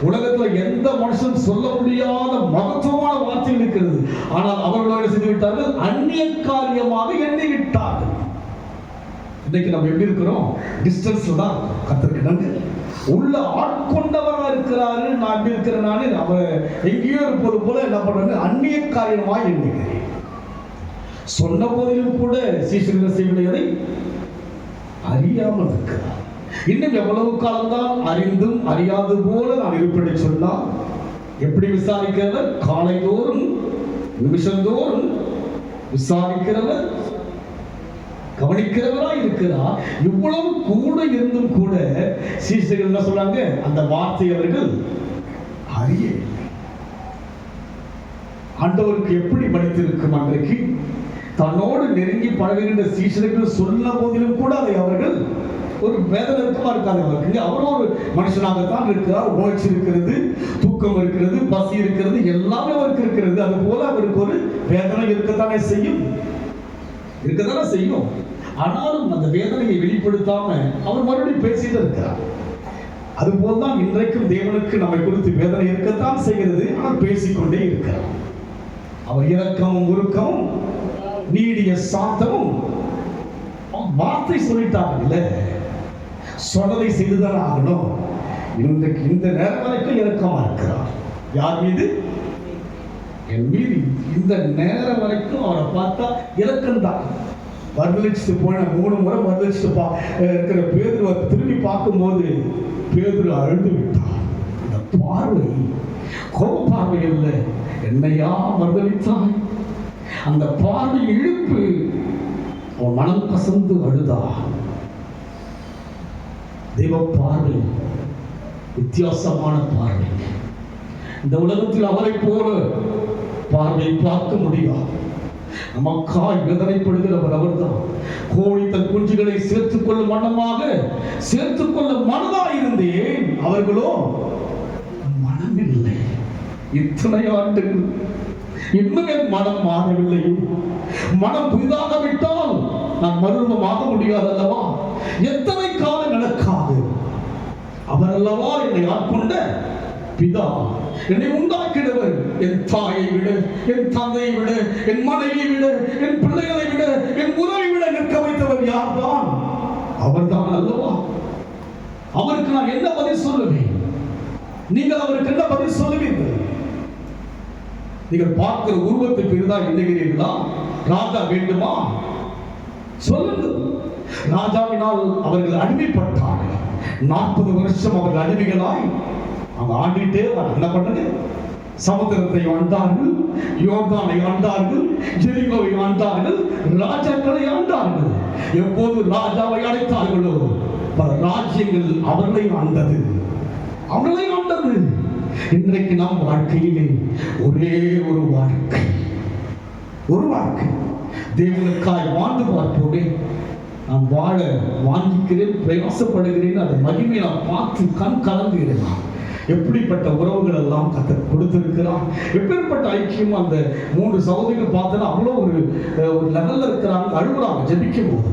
உலகத்துல எந்த மனுஷன் சொல்ல முடியாத மகத்துவமான வார்த்தைகள் இருக்கிறது. ஆனால் அவர்களோட செய்து விட்டார்கள், அந்நிய காரியமாக எண்ணி விட்டார்கள். இன்னைக்கு நம்ம எப்படி இருக்கிறோம்? டிஸ்டன்ஸ்ல தான் கத்திருக்கிறாங்க. உள்ள ஆட்கொண்டவராக இருக்கிறாரு. நான் எப்படி இருக்கிறேன்? நானே அவர் எங்கேயோ இருப்பது போல என்ன பண்றாங்க, அந்நிய காரியமாக எண்ணுகிறேன். சொன்ன போதிலும் கூட சீஷர்கள் செய்வதை அறியாமல் இருக்கிறார். இன்னும் எவ்வளவு காலம்தான் அறிந்தும் அறியாது போல நான் இருப்பதை சொன்னால், எப்படி விசாரிக்கிறவர்? காலைதோறும் நிமிஷந்தோறும் விசாரிக்கிறவர், கவனிக்கிறவராய் இருக்கிறார். இவ்வளவு கூட இருந்தும் கூட சீஷர்கள் என்ன சொல்றாங்க? அந்த வார்த்தை அவர்கள் அறியவில்லை. ஆண்டவருக்கு எப்படி படித்திருக்கும் அன்றைக்கு தன்னோடு நெருங்கி பழகுகின்ற சீஷர்கள் சொன்ன போதிலும் கூட அதை அவர்கள் ஒரு வேதனைக்குமா இருக்காது. அவருக்கு அவரும் ஒரு மனுஷனாகத்தான் இருக்கிறார். உணர்ச்சி இருக்கிறது, தூக்கம் இருக்கிறது, பசி இருக்கிறது, எல்லாமே அவருக்கு இருக்கிறது. அது போல அவருக்கு ஒரு வேதனை இருக்கத்தானே செய்யும். ஆனாலும் அந்த வேதனையை வெளிப்படுத்தாம அவர் மறுபடியும் பேசிட்டு இருக்கிறார். அதுபோல்தான் இன்றைக்கும் தேவனுக்கு நம்மை குறித்து வேதனை இருக்கத்தான் செய்கிறது. ஆனால் பேசிக்கொண்டே இருக்கிறார். அவர் இரக்கமும் உருக்கமும் நீடிய சாந்தமும். வார்த்தை சொல்லிட்டாங்க, சொன்னதை செய்துதான் ஆகணும். இந்த நேரம் வரைக்கும் இரக்கமா இருக்கிறார். யார் மீது? என் மீது. இந்த நேரம் வரைக்கும் அவரை பார்த்தா இரக்கம் தான். மறுதளிச்சுட்டு போன 3 முறை மறுதளிச்சுட்டு இருக்கிற பேதுருவை திரும்பி பார்க்கும்போது பேதுரு அழுது விட்டார். இந்த பார்வை கோப பார்வை இல்லை, என்னையா மறுதளித்தாய்? அந்த பார்வை இழுப்பு அவன் மனம் கசந்து அழுதா. தெய்வ பார்வை வித்தியாசமான பார்வை. இந்த உலகத்தில் அவரை போல பார்வை பார்க்க முடியாது. நமக்காய் வேதனைப்படுகிறவர் அவர்தான். கோழி தன் குஞ்சுகளை சேர்த்துக் கொள்ளும் மனமாக சேர்த்துக் கொள்ள மனதாக இருந்தேன், அவர்களோ மனமில்லை. இத்தனை ஆண்டுகள் இன்னும் என் மனம் மாறவில்லை. மனம் புதிதாக விட்டால் நான் மறுரூபமாக முடியாது அல்லவா? எத்தனை காலம் நடக்காது. அவர் அல்லவா என்னை ஆட்கொண்ட பிதா, என்னை உண்டாக்கினவர். என் தாயை விட, என் தந்தையை விட, என் மனைவியை விட, என் பிள்ளைகளை விட, என் உறவை விட நிற்க வைத்தவர் யார்தான்? அவர்தான் அல்லவா? அவருக்கு நான் என்ன பதில் சொல்லுவேன்? நீங்கள் அவருக்கு என்ன பதில் சொல்லுவீர்கள்? நீங்கள் பார்க்கிற உருவத்தை பெரிதா எண்ணுகிறீர்களா? ராஜா வேண்டுமா? சொல்லுங்கள். ராஜாவினால் அவர்கள் அடிமைப்பட்டார்கள். 40 வருஷம் அவர்கள் அடிமைகளாய் அவங்க ஆண்டிட்டே என்ன பண்ணுங்க, சமுத்திரத்தை ஆண்டார்கள், யோர்தானை ஆண்டார்கள், எரிகோவை ஆண்டார்கள், ராஜாக்களை ஆண்டார்கள். எப்போது ராஜாவை அழைத்தார்களோ பல ராஜ்யங்கள் அவர்களை ஆண்டது. இன்றைக்கு நம் வாழ்க்கையிலே ஒரே ஒரு வாழ்க்கை, ஒரு வாழ்க்கை. தேவனுக்காய் வாழ்ந்து பார்ப்போமே. நான் வாழ வாங்கிக்கிறேன், பிரயாசப்படுகிறேன், அந்த மகிமை நான் பார்த்து கண் கலங்குகிறேன். எப்படிப்பட்ட உறவுகள் எல்லாம் கர்த்தர் கொடுத்திருக்கிறான். எப்பேற்பட்ட ஐக்கியம். அந்த 3 சகோதரிகள் பார்த்தா அவ்வளோ ஒரு லெவல்ல இருக்கிறாங்க, அழுகுறாங்க ஜெபிக்கும் போது.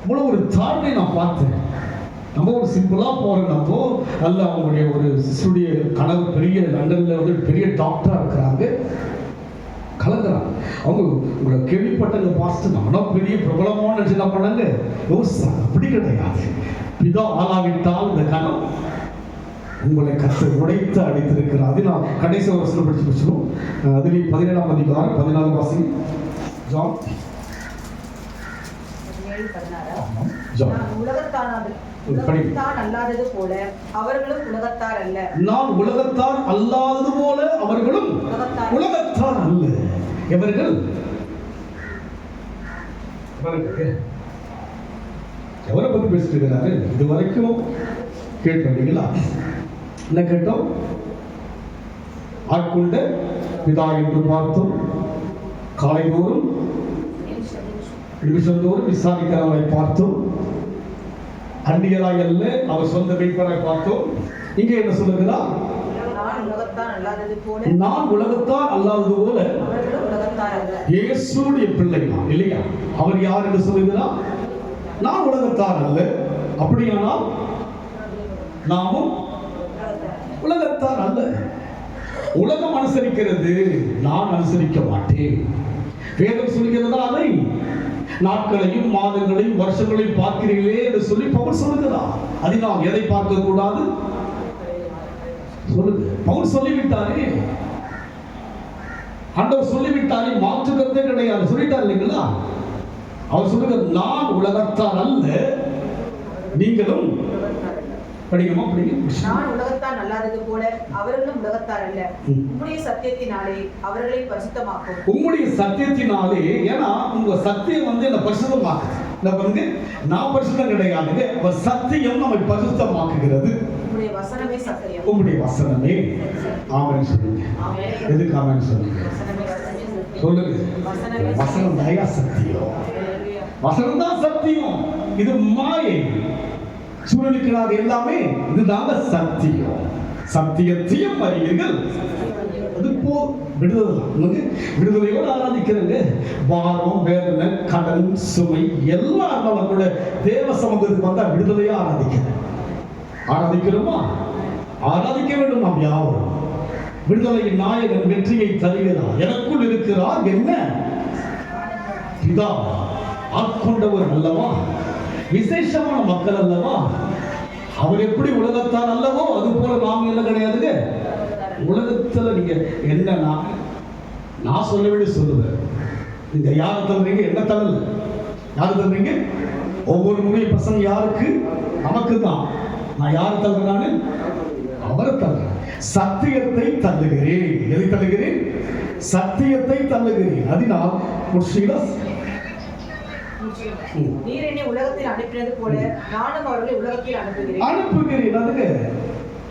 அவ்வளோ ஒரு தாழ்மை நான் பார்த்தேன். நம்ம ஒரு சிம்பிளா போறோம். நம்ம நல்ல அவங்களுடைய ஒரு சிஸ்டருடைய கனவு பெரிய லண்டன்ல வந்து பெரிய டாக்டரா இருக்கிறாங்க, கலந்துறாங்க. அவங்க உங்களை கேள்விப்பட்டங்க பாஸ்டர், நானும் பெரிய பிரபலமான என்ன பண்ணாங்க யோசிச்சாங்க. அப்படி கிடையாது. பிதா ஆளாவிட்டால் இந்த கனவு உங்களை கர்த்தர் உடைத்து அடித்திருக்கிறார். அது நான் கடைசி வருஷத்துல படிச்சு வச்சிருவோம். அதுலேயும் 17ஆம் அதிகாரம் 14 வாசி. ஜான் 17:16. நான் உலகத்தான் அல்லாதது போல அவர்களும் உலகத்தார் அல்ல. நான் உலகத்தார் அல்லாதது போல அவர்களும் உலகத்தார் அல்ல. எவர்கள்? எவரை பத்தி பேசிட்டு இருக்கிறாரு? இது வரைக்கும் கேட்டீங்களா? என்ன கேட்டோம்? ஆட்கொண்ட பிதா என்று பார்த்தோம். காலைதோறும் நிமிஷந்தோறும் விசாரிக்கிறவரை பார்த்தோம். அந்நியராய் அல்ல, அவர் சொந்த மீட்பரை பார்த்தோம். இங்கே என்ன சொல்லுகிறார்? நான் உலகத்தான் அல்லாதது போல இயேசுடைய பிள்ளை தான் இல்லையா? அவர் யார் என்று சொல்லுகிறார்? நான் உலகத்தார் அல்ல. அப்படியானால் நாமும் உலகத்தார் அல்ல. உலகம் அனுசரிக்கிறது, நான் அனுசரிக்க மாட்டேன். வேதம் சொல்லுகிறதா? அதை நாட்களையும் மாதங்களையும் வருஷங்களையும் பார்க்கிறீர்களே என்று சொல்லி பவுல் சொல்லுகிறார். அதனால் எதை பார்க்க கூடாது சொல்லுங்க. பவுல் சொல்லிவிட்டாரே, ஆண்டவர் சொல்லிவிட்டாரே, மாற்றுக்கிறதே கிடையாது. சொல்லிட்டார் இல்லைங்களா? அவர் சொல்லுங்க, நான் உலகத்தார் அல்ல, நீங்களும் படிக்கமா படிக்க. நான் உலகத்தான் அல்லாதது போல அவர்களும் உலகத்தார் அல்ல. உம்முடைய சத்தியத்தினாலே அவர்களை பரிசுத்தமாக்கும். உம்முடைய சத்தியத்தினாலே, ஏன்னா உங்க சத்தியம் வந்து என்ன பரிசுத்தமாக்குது. வந்து நான் பரிசுத்தம் கிடையாது, சத்தியம் நம்மை பரிசுத்தமாக்குகிறது. உம்முடைய வசனமே சத்தியம். உம்முடைய வசனமே. ஆமென் சொல்லுங்க. எதுக்கு ஆமென் சொல்லுங்க? சொல்லுங்க. வசனம் தான் சத்தியம். வசனம் தான் சத்தியம். இது மாயை சூழலுக்கிறார் எல்லாமே. இதுதாங்க சத்தியம். சத்தியத்தையும் அறிவீர்கள். அது போ விடுதலை. விடுதலையோடு ஆராதிக்கிறங்க. பாரம், வேதனை, கடன், சுமை எல்லாம் கூட தேவ சமூகத்துக்கு வந்தா விடுதலையா ஆராதிக்கிறேன். ஆராதிக்கிறோமா? ஆராதிக்க வேண்டும். நாம் யாவரும் விடுதலையின் நாயகன் வெற்றியை தருகிறார். எனக்குள் இருக்கிறார் என்ன பிதா. ஆட்கொண்டவர் அல்லவா, விசேஷமான மக்கள் அல்லவா. அவர் எப்படி உலகத்தார் அல்லவோ அது போல நாம் என்ன கிடையாதுங்க. உலகத்துல நீங்க என்ன நான் சொல்ல வேண்டிய சொல்லுவேன். நீங்க யாரை தள்ளுறீங்க? என்ன தள்ளல? யாரு தள்ளுறீங்க? ஒவ்வொரு முறையும் பசங்க யாருக்கு? நமக்கு தான். நான் யாரை தள்ளுறானு? அவரை தள்ளுறேன். சத்தியத்தை தள்ளுகிறேன். எதை தள்ளுகிறேன்? சத்தியத்தை தள்ளுகிறேன். அதனால் நீர் என்னை உலகத்தில் அனுப்பினது போல நானும் அவர்களை உலகத்தில் அனுப்புகிறேன். அதுக்கு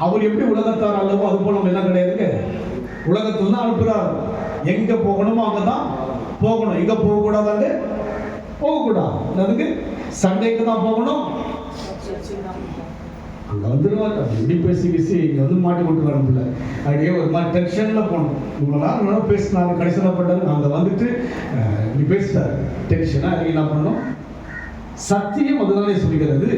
அவர் எப்படி உலகத்தார் அல்லவோ அது போல நம்ம என்ன கிடையாதுங்க. உலகத்துல தான் அனுப்புறாரு. எங்க போகணுமோ அங்கதான் போகணும். எங்க போக கூடாதாங்க? போகக்கூடாது. அதுக்கு சண்டைக்கு தான் போகணும். அங்க வந்துடுவாங்க. எப்படி பேசி இங்க வந்து மாட்டி கொண்டு வரல. அப்படியே ஒரு மாதிரி டென்ஷன்ல போகணும். இவ்வளவு நேரம் பேசினாங்க, கடைசியில் பண்ணாரு. அங்க வந்துட்டு இப்படி பேசிட்டாரு. டென்ஷனா என்ன பண்ணணும்? சத்தியம் அதுதானே சொல்லுகிறது.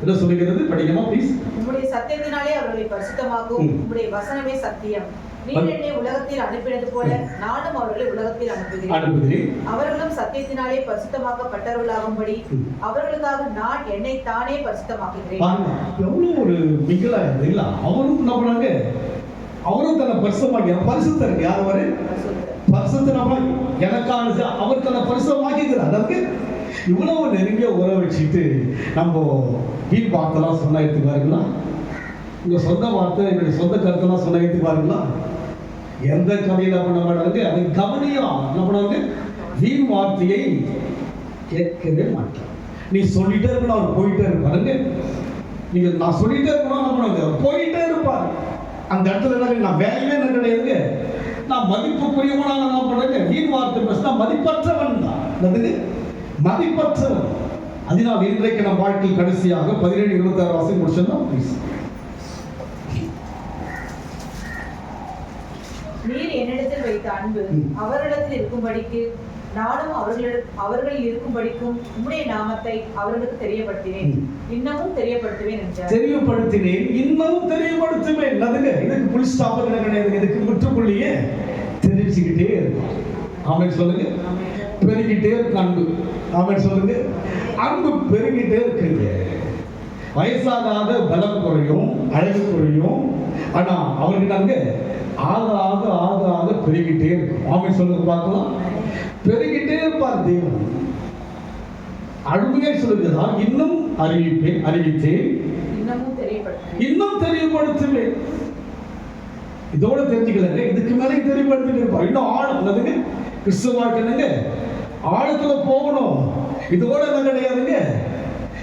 என்ன சொல்லுகிறது? படிக்கமா ப்ளீஸ். உம்முடைய சத்தியத்தினாலே அவர்களை பரிசுத்தமாக்கும். உம்முடைய வசனமே சத்தியம். நீர் என்னை உலகத்தில் அனுப்பினது போல நானும் அவர்களை உலகத்தில் அனுப்புகிறேன். அவர்களும் சத்தியத்தினாலே பரிசுத்தமாக்கப்பட்டவர்களாகும்படி அவர்களுக்காக நான் என்னை தானே பரிசுத்தமாக்குகிறேன். எவ்வளவு ஒரு மிகலா இல்ல. அவரும் என்ன பண்ணாங்க? அவரும் தன்னை பரிசுத்தமாக்கி பரிசுத்தருக்கு யார் அவரு? பரிசுத்தமா எனக்கான அவர் தன்னை பரிசுத்தமாக்கிக்கிறார். அதற்கு இவ்வளவு நெருங்கிய உறவு வச்சுட்டு நம்ம வீண் வார்த்தைலாம் சொன்னா எடுத்துக்காருங்களா? உங்க சொந்த வார்த்தை, என்னுடைய சொந்த கருத்தெல்லாம் சொன்ன எடுத்துக்காருங்களா? எந்த கதையில பண்ண மாட்டாங்க. அதை கவனியா என்ன பண்ணுவாங்க? வீண் வார்த்தையை கேட்கவே மாட்டாங்க. நீ சொல்லிட்டே இருக்கணும், அவர் போயிட்டே இருப்பாருங்க. நீங்க நான் சொல்லிட்டே இருக்கணும், என்ன பண்ணுவாங்க? போயிட்டே இருப்பாரு. அந்த இடத்துல நான் வேலையே என்ன கிடையாதுங்க. நான் மதிப்புக்குரியவனாக நான் பண்றேன், வீண் வார்த்தை பேசினா மதிப்பற்றவன் தான். என்னது? மதிப்பற்றவன். அதனால் இன்றைக்கு நம் வாழ்க்கையில் கடைசியாக 17:26 வாசி முடிச்சோம். நீர் என்னிடத்தில் வைத்த அன்பு அவர்களிடத்தில் இருக்கும்படிக்கு நானும் அவர்களில் இருக்கும்படிக்கும் உம்முடைய நாமத்தை அவர்களுக்கு தெரியப்படுத்தினேன், இன்னமும் தெரியப்படுத்துவேன் என்றார். தெரியப்படுத்தினேன், இன்னமும் தெரியப்படுத்துவேன். அதுங்க இதுக்கு புல் ஸ்டாப் கிடையாது, இதுக்கு முற்றுப்புள்ளியே தெரிஞ்சுக்கிட்டே இருக்கும். ஆமென் சொல்லுங்க. பெருகிட்டே இருக்கு அன்பு. ஆமென் சொல்லுங்க. அன்பு பெருகிட்டே இருக்குங்க. வயசாக பலம் குறையும், அழகு குறையும். ஆனா அவருக்கு நாங்க ஆக ஆக ஆக ஆக பெருகிட்டே இருக்கும். ஆமென் சொல்லுங்க பார்க்கலாம். பெருகிட்டே இருப்பார் தேவன். அழுமையை சொல்லுகிறார், இன்னும் அறிவித்தேன், இன்னும் தெரியப்படுத்துவேன். இதோட தெரிஞ்சுக்கலங்க, இதுக்கு மேலே தெரியப்படுத்திட்டு இருப்பார். இன்னும் ஆழம் அதுங்க கிறிஸ்துவ வாழ்க்கைங்க, ஆழத்துல போகணும். இதோட என்ன கிடையாதுங்க,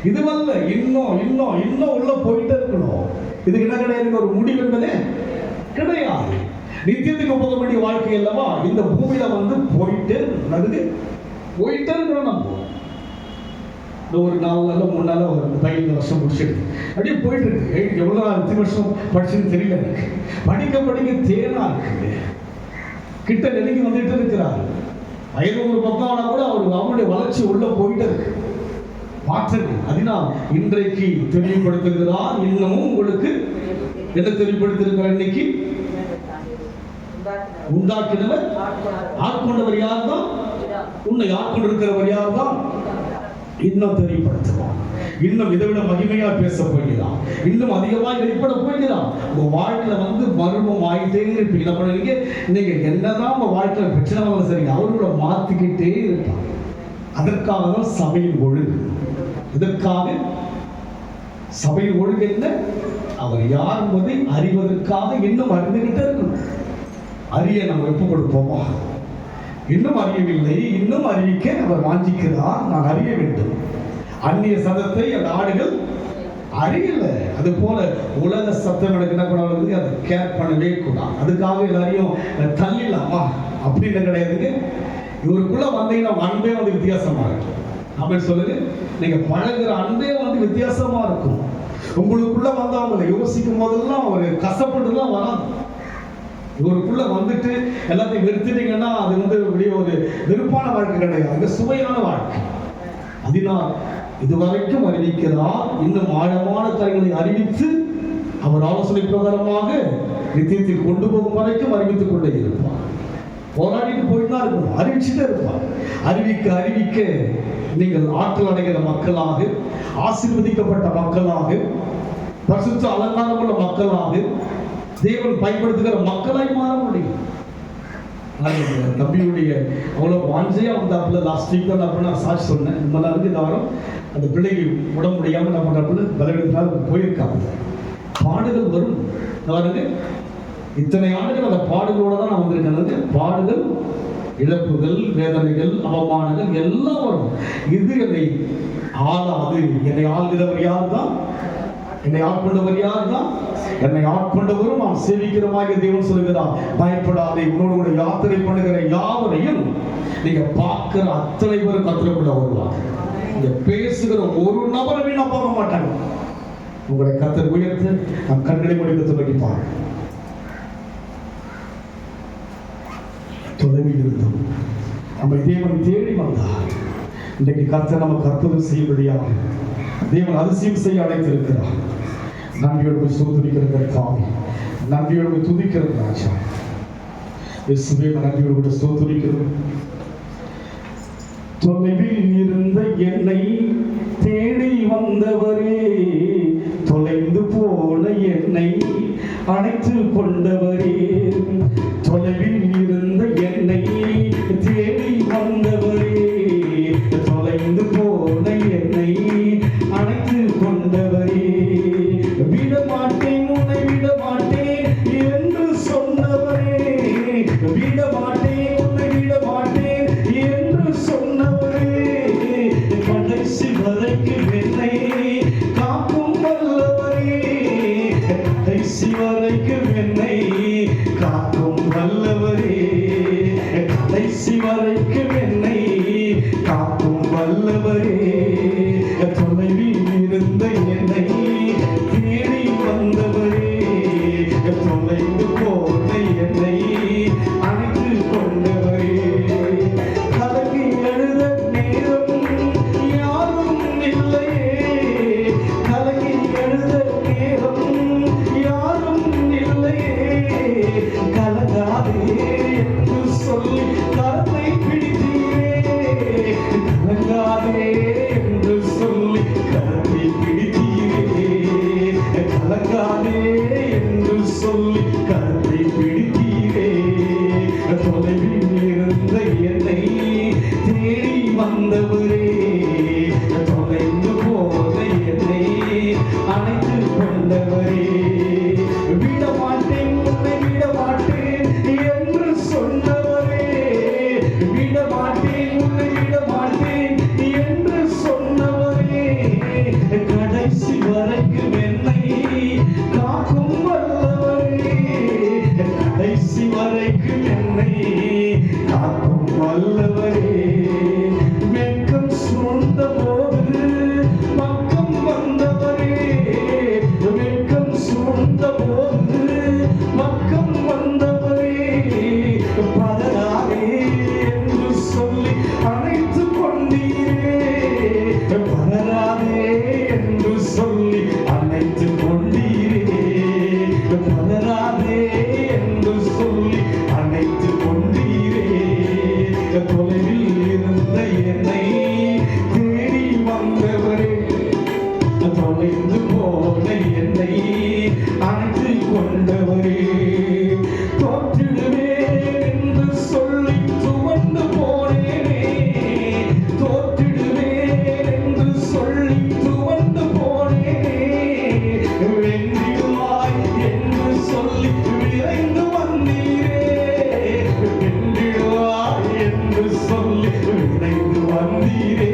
இதுவல்ல, இன்னும் இன்னும் இன்னும் உள்ள போயிட்டே இருக்கணும். இதுக்கு என்ன கிடையாதுங்க, ஒரு முடிவு என்பதே கிடையாது. நித்தியத்துக்கு போக வேண்டிய வாழ்க்கை அல்லவா இந்த பூமியில வந்து போயிட்டே இருக்கணும். நம்ம ஒரு 4 நாள் 3 நாள் ஒரு 5 வருஷம் முடிச்சிருக்கு, அப்படியே போயிட்டு இருக்கு. எவ்வளவு நாள் 5 வருஷம் படிச்சுன்னு தெரியல எனக்கு. படிக்க தேனா இருக்குது, கிட்ட நெருங்கி வந்துட்டு இருக்கிறார். வயது ஒரு பக்கம் ஆனா கூட அவருடைய வளர்ச்சி உள்ள போயிட்டு இருக்கு. மாற்றங்கள். அதனால் இன்றைக்கு தெளிவுபடுத்துகிறார், இன்னமும் உங்களுக்கு என்ன தெளிவுபடுத்திருக்கிறார்? இன்னைக்கு உண்டாக்கினவர் ஆட்கொண்டவர் யார் தான்? உன்னை ஆட்கொண்டிருக்கிறவர் யார் தான்? இன்னும் தெரியப்படுத்துவான். இன்னும் இதைவிட மகிமையா பேச போகிறான், இன்னும் அதிகமாக வெளிப்பட போகிறான். உங்க வாழ்க்கையில வந்து மர்மம் ஆகிட்டே இருப்பீங்க. பண்ணுவீங்க நீங்க என்னதான் உங்க வாழ்க்கையில பிரச்சனை சரி, அவரோட மாத்திக்கிட்டே இருப்பான். அதற்காக தான் சபையின் ஒழுங்கு. இதற்காக சபையின் ஒழுங்கு என்ன? அவர் யார் என்பதை அறிவதற்காக இன்னும் அறிந்துகிட்டே இருக்கணும். அறிய நம்ம எப்ப கொடுப்போமா? இன்னும் அறியவில்லை, இன்னும் அறிவிக்க அவர் வாஞ்சிக்கிறார். நான் அறிய வேண்டும். அந்நிய சத்தத்தை அந்த ஆடுகள் அறியல. அது போல உலக சத்தம் எனக்கு என்ன பண்ணாலும் அதை கேர் பண்ணவே கூடாது. அதுக்காக எல்லாரையும் தள்ளிடலாமா அப்படின்னு கிடையாதுங்க. இவருக்குள்ள வந்தீங்கன்னா அன்பே வந்து வித்தியாசமா இருக்கும். அப்படின்னு சொல்லுங்க. நீங்க பழகுற அன்பே வந்து வித்தியாசமா இருக்கும். உங்களுக்குள்ள வந்து அவங்களை யோசிக்கும் போதெல்லாம் ஒரு கசப்பட்டுலாம் வராது. இவருக்குள்ள வந்துட்டு எல்லாத்தையும் வெறுத்துட்டீங்கன்னா அது வந்து அப்படியே ஒரு வெறுப்பான வாழ்க்கை கிடையாது, சுவையான வாழ்க்கை. அதனால் இதுவரைக்கும் அறிவிக்கிறார், இன்னும் ஆழமான காரியங்களை அறிவித்து அவர் ஆலோசனை பிரகாரமாக நித்தியத்தில் கொண்டு போகும் வரைக்கும் அறிவித்துக் கொண்டே இருப்பார். போராடிட்டு போயிட்டு தான் இருக்கணும், அறிவிச்சுட்டே இருப்பார். அறிவிக்க நீங்கள் ஆற்றல் அடைகிற மக்களாக, ஆசீர்வதிக்கப்பட்ட மக்களாக, பரிசுத்த அலங்காரமுள்ள மக்களாக, தேவன் பயன்படுத்துகிற மக்களாய் மாற முடியும். நபியுடைய அவ்வளவு வாஞ்சையா வந்தாப்புல லாஸ்ட் வீக் தான் அப்படின்னா சாட்சி சொன்னேன். இந்த நாளுக்கு இந்த வாரம் அந்த பிள்ளைக்கு உடம்பு முடியாமல் என்ன பண்றாப்புல பலவீனத்தினால் போயிருக்காங்க. பாடுகள் வரும் பாருங்க. இத்தனை ஆண்டுகள் அந்த பாடுகளோட தான் நான் வந்திருக்கேன். பாடுகள், இழப்புகள், வேதனைகள், அவமானங்கள் எல்லாம் வரும். இது என்னை ஆளாது. என்னை ஆள்கிறவர் யார் தான்? என்னை ஆட்கொண்டவர் யார் தான்? என்னை ஆட்கொண்டவரும் நாம் சேவிக்கிறமாக தேவன் சொல்லுகிறார், பயப்படாதே, உன்னோடு கூட யாத்திரை பண்ணுகிற யாவரையும் நீங்க பார்க்கிற அத்தனை பேரும் கத்திரக்குள்ள வருவாங்க. நீங்க பேசுகிற ஒரு நபரை வீணா போக மாட்டாங்க. உங்களை கத்தர் உயர்த்து நம் கண்களை முடிக்க துவக்கிப்பாங்க. தொலைவில் இருந்தோம், நம்ம தேவன் தேடி வந்தார். இன்றைக்கு கர்த்தர் நமக்கு அற்புதம் செய்யும்படியாக தேவன் அதிசயம் செய்ய அழைத்திருக்கிறார். நன்றியோடு ஸ்தோத்திரிக்கிறதற்காக, நன்றியோடு துதிக்கிறது ராஜா. இயேசுவே நன்றியோடு ஸ்தோத்திரிக்கிறோம். தொலைவில் இருந்த என்னை தேடி வந்தவரே, தொலைந்து போன என்னை அணைத்து கொண்டவரே, தொலைவில் இருந்த என்னை தேடி வந்தவரே, தொலைந்து போன என்னை அணைத்து கொண்டவரே, விடமாட்டேன் உன்னை விடமாட்டேன் என்று சொன்னவரே, விடமாட்டேன் உன்னை விடமாட்டேன் என்று சொன்னவரே, கடைசி வரைக்கும் என்னை காக்கும் வல்லவரே, கடைசி கடைசி வரைக்கும் என்னை காக்கும் வல்லவரே, கடைசி வரைக்கும் என்னை காக்கும் வல்லவரே, தொலைவில் இருந்த என்னை தேடி வந்தவரே, தொலைந்து போன என்னை அணைத்து கொண்டவரே, கலங்கி எழுத நேரம் யாரும் இல்லையே, கலங்கி எழுத நேரம் யாரும் இல்லையே, கலங்காதே என்று சொல்லி கரத்தை பிடித்தீரே, கலங்காதே என்று சொல்லி கரத்தை பிடித்தீரே, கலங்காதே என்று சொல்லி கரத்தை பிடித்தீரே, தொலைவில் இருந்த என்னை தேடி வந்தவரே, தொலைந்து போன என்னை அணைத்து கொண்டவரே, விடமாட்டேன் உன்னை விடமாட்டேன் என்று சொன்னவரே, விடமாட்டேன் உன்னை விடமாட்டேன் என்று சொன்னவரே, கடைசி வரைக்கும் என்னை காக்கும் வல்லவரே, கடைசி வரைக்கும் என்னை காக்கும் வல்லவரே, வெட்கம் சூழ்ந்த போது பக்கம் வந்தவரே, வெட்கம் சூழ்ந்த போது பக்கம் வந்தவரே, பதறாதே என்று சொல்லி அணைத்து கொண்டீரே, பதறாதே என்று சொல்லி அணைத்து கொண்டீரே, பதறாதே என்று சொல்லி அணைத்து கொண்டீரே, தொலைவில் இருந்த என்னை தேடி வந்தவரே, தொலைந்து போன என்னை அணைத்து கொண்டவரே, தோற்றிடுவேன் என்று சொல்லி துவண்டு போனேனே, தோற்றிடுவேன் என்று சொல்லி துவண்டு போனேனே, வென்றிடுவாய் என்று சொல்லி விரைந்து வந்தீரே, வென்றிடுவாய் என்று சொல்லி விரைந்து வந்தீரே,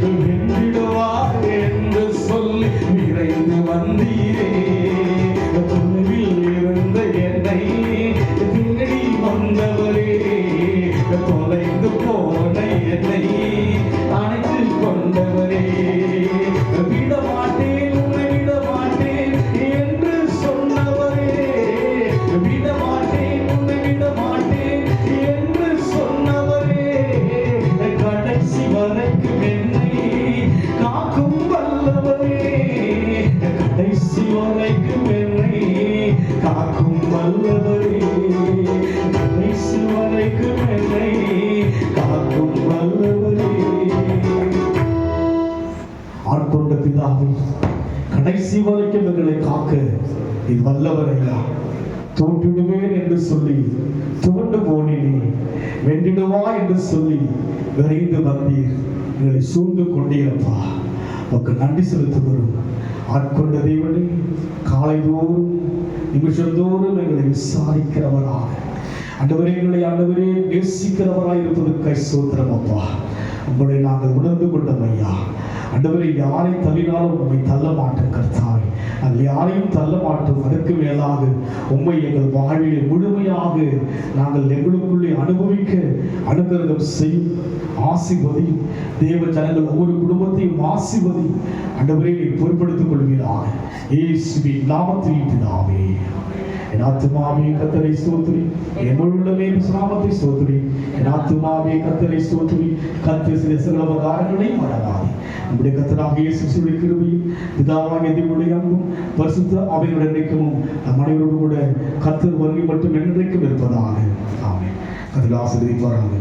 வென்றிடுவாய் என்று சொல்லி விரைந்து வந்தீரே, தொலைவில் இருந்த என்னை தேடி வந்தவரே, தொலைந்து போன என்னை அணைத்து கொண்டவரே, விடமாட்டேன் உன்னை விடமாட்டேன் என்று சொன்னவரே, விடமாட்டேன் உன்னை விடமாட்டேன் என்று சொன்னவரே, கடைசி வரைக்கும் என்னை காக்கும் வல்லவரே, கடைசி வரைக்கும் என்னை காக்கும் வல்லவரே, கடைசி வரைக்கும் என்னை காக்கும் வல்லவரே. ஆட்கொண்ட பிதாவே, கடைசி வரைக்கும் எங்களை காக்க இது வல்லவரையா, தோற்றிடுவேன் என்று சொல்லி துவண்டு போனேனே, வென்றிடுவா என்று சொல்லி விரைந்து வந்தீர், எங்களை சூழ்ந்து கொண்டீரப்பா, உனக்கு நன்றி செலுத்துகிறோம். ஆட்கொண்ட தேவனே, காலைதோறும் நிமிஷந்தோறும் எங்களை விசாரிக்கிறவராக, ஆண்டவரே எங்களை ஆண்டவரே நேசிக்கிறவராய் இருப்பதற்காக ஸ்தோத்திரம் அப்பா. உங்களை நாங்கள் உணர்ந்து கொண்டோம் ஐயா. ஆண்டவரே, யாரை தள்ளினாலும் உண்மை தள்ள மாட்டோம் கர்த்தாவே, அதில் யாரையும் தள்ள மாட்டோம். அதற்கு மேலாக உண்மை எங்கள் வாழ்விலே முழுமையாக நாங்கள் எங்களுக்குள்ளே அனுபவிக்க அனுகிரகம் செய்யும். ஆசீர்வதியும் தேவ ஜனங்கள் ஒவ்வொரு குடும்பத்தையும் ஆசீர்வதியும். ஆண்டவரே, நீ பொறுப்படுத்திக் கொள்வீராக இயேசுவின் நாமத்தில் பிதாவே. என் ஆத்துமாவே கர்த்தரை ஸ்தோத்திரி, என் உள்ளமே நாமத்தை ஸ்தோத்திரி. என் ஆத்துமாவே கர்த்தரை ஸ்தோத்திரி, கர்த்தர் செய்த சகல உபகாரங்களையும் மறவாதே. நம்முடைய கர்த்தராகிய இயேசுவின் கிருபையும் பிதாவாகிய தேவனுடைய அன்பும் பரிசுத்த ஆவியுடைய ஐக்கியமும் நம் அனைவரோடு கூட கர்த்தர் வருகை மட்டும் என்றைக்கும் இருப்பதாக. ஆமென். கர்த்தர் ஆசீர்வதிப்பாராக.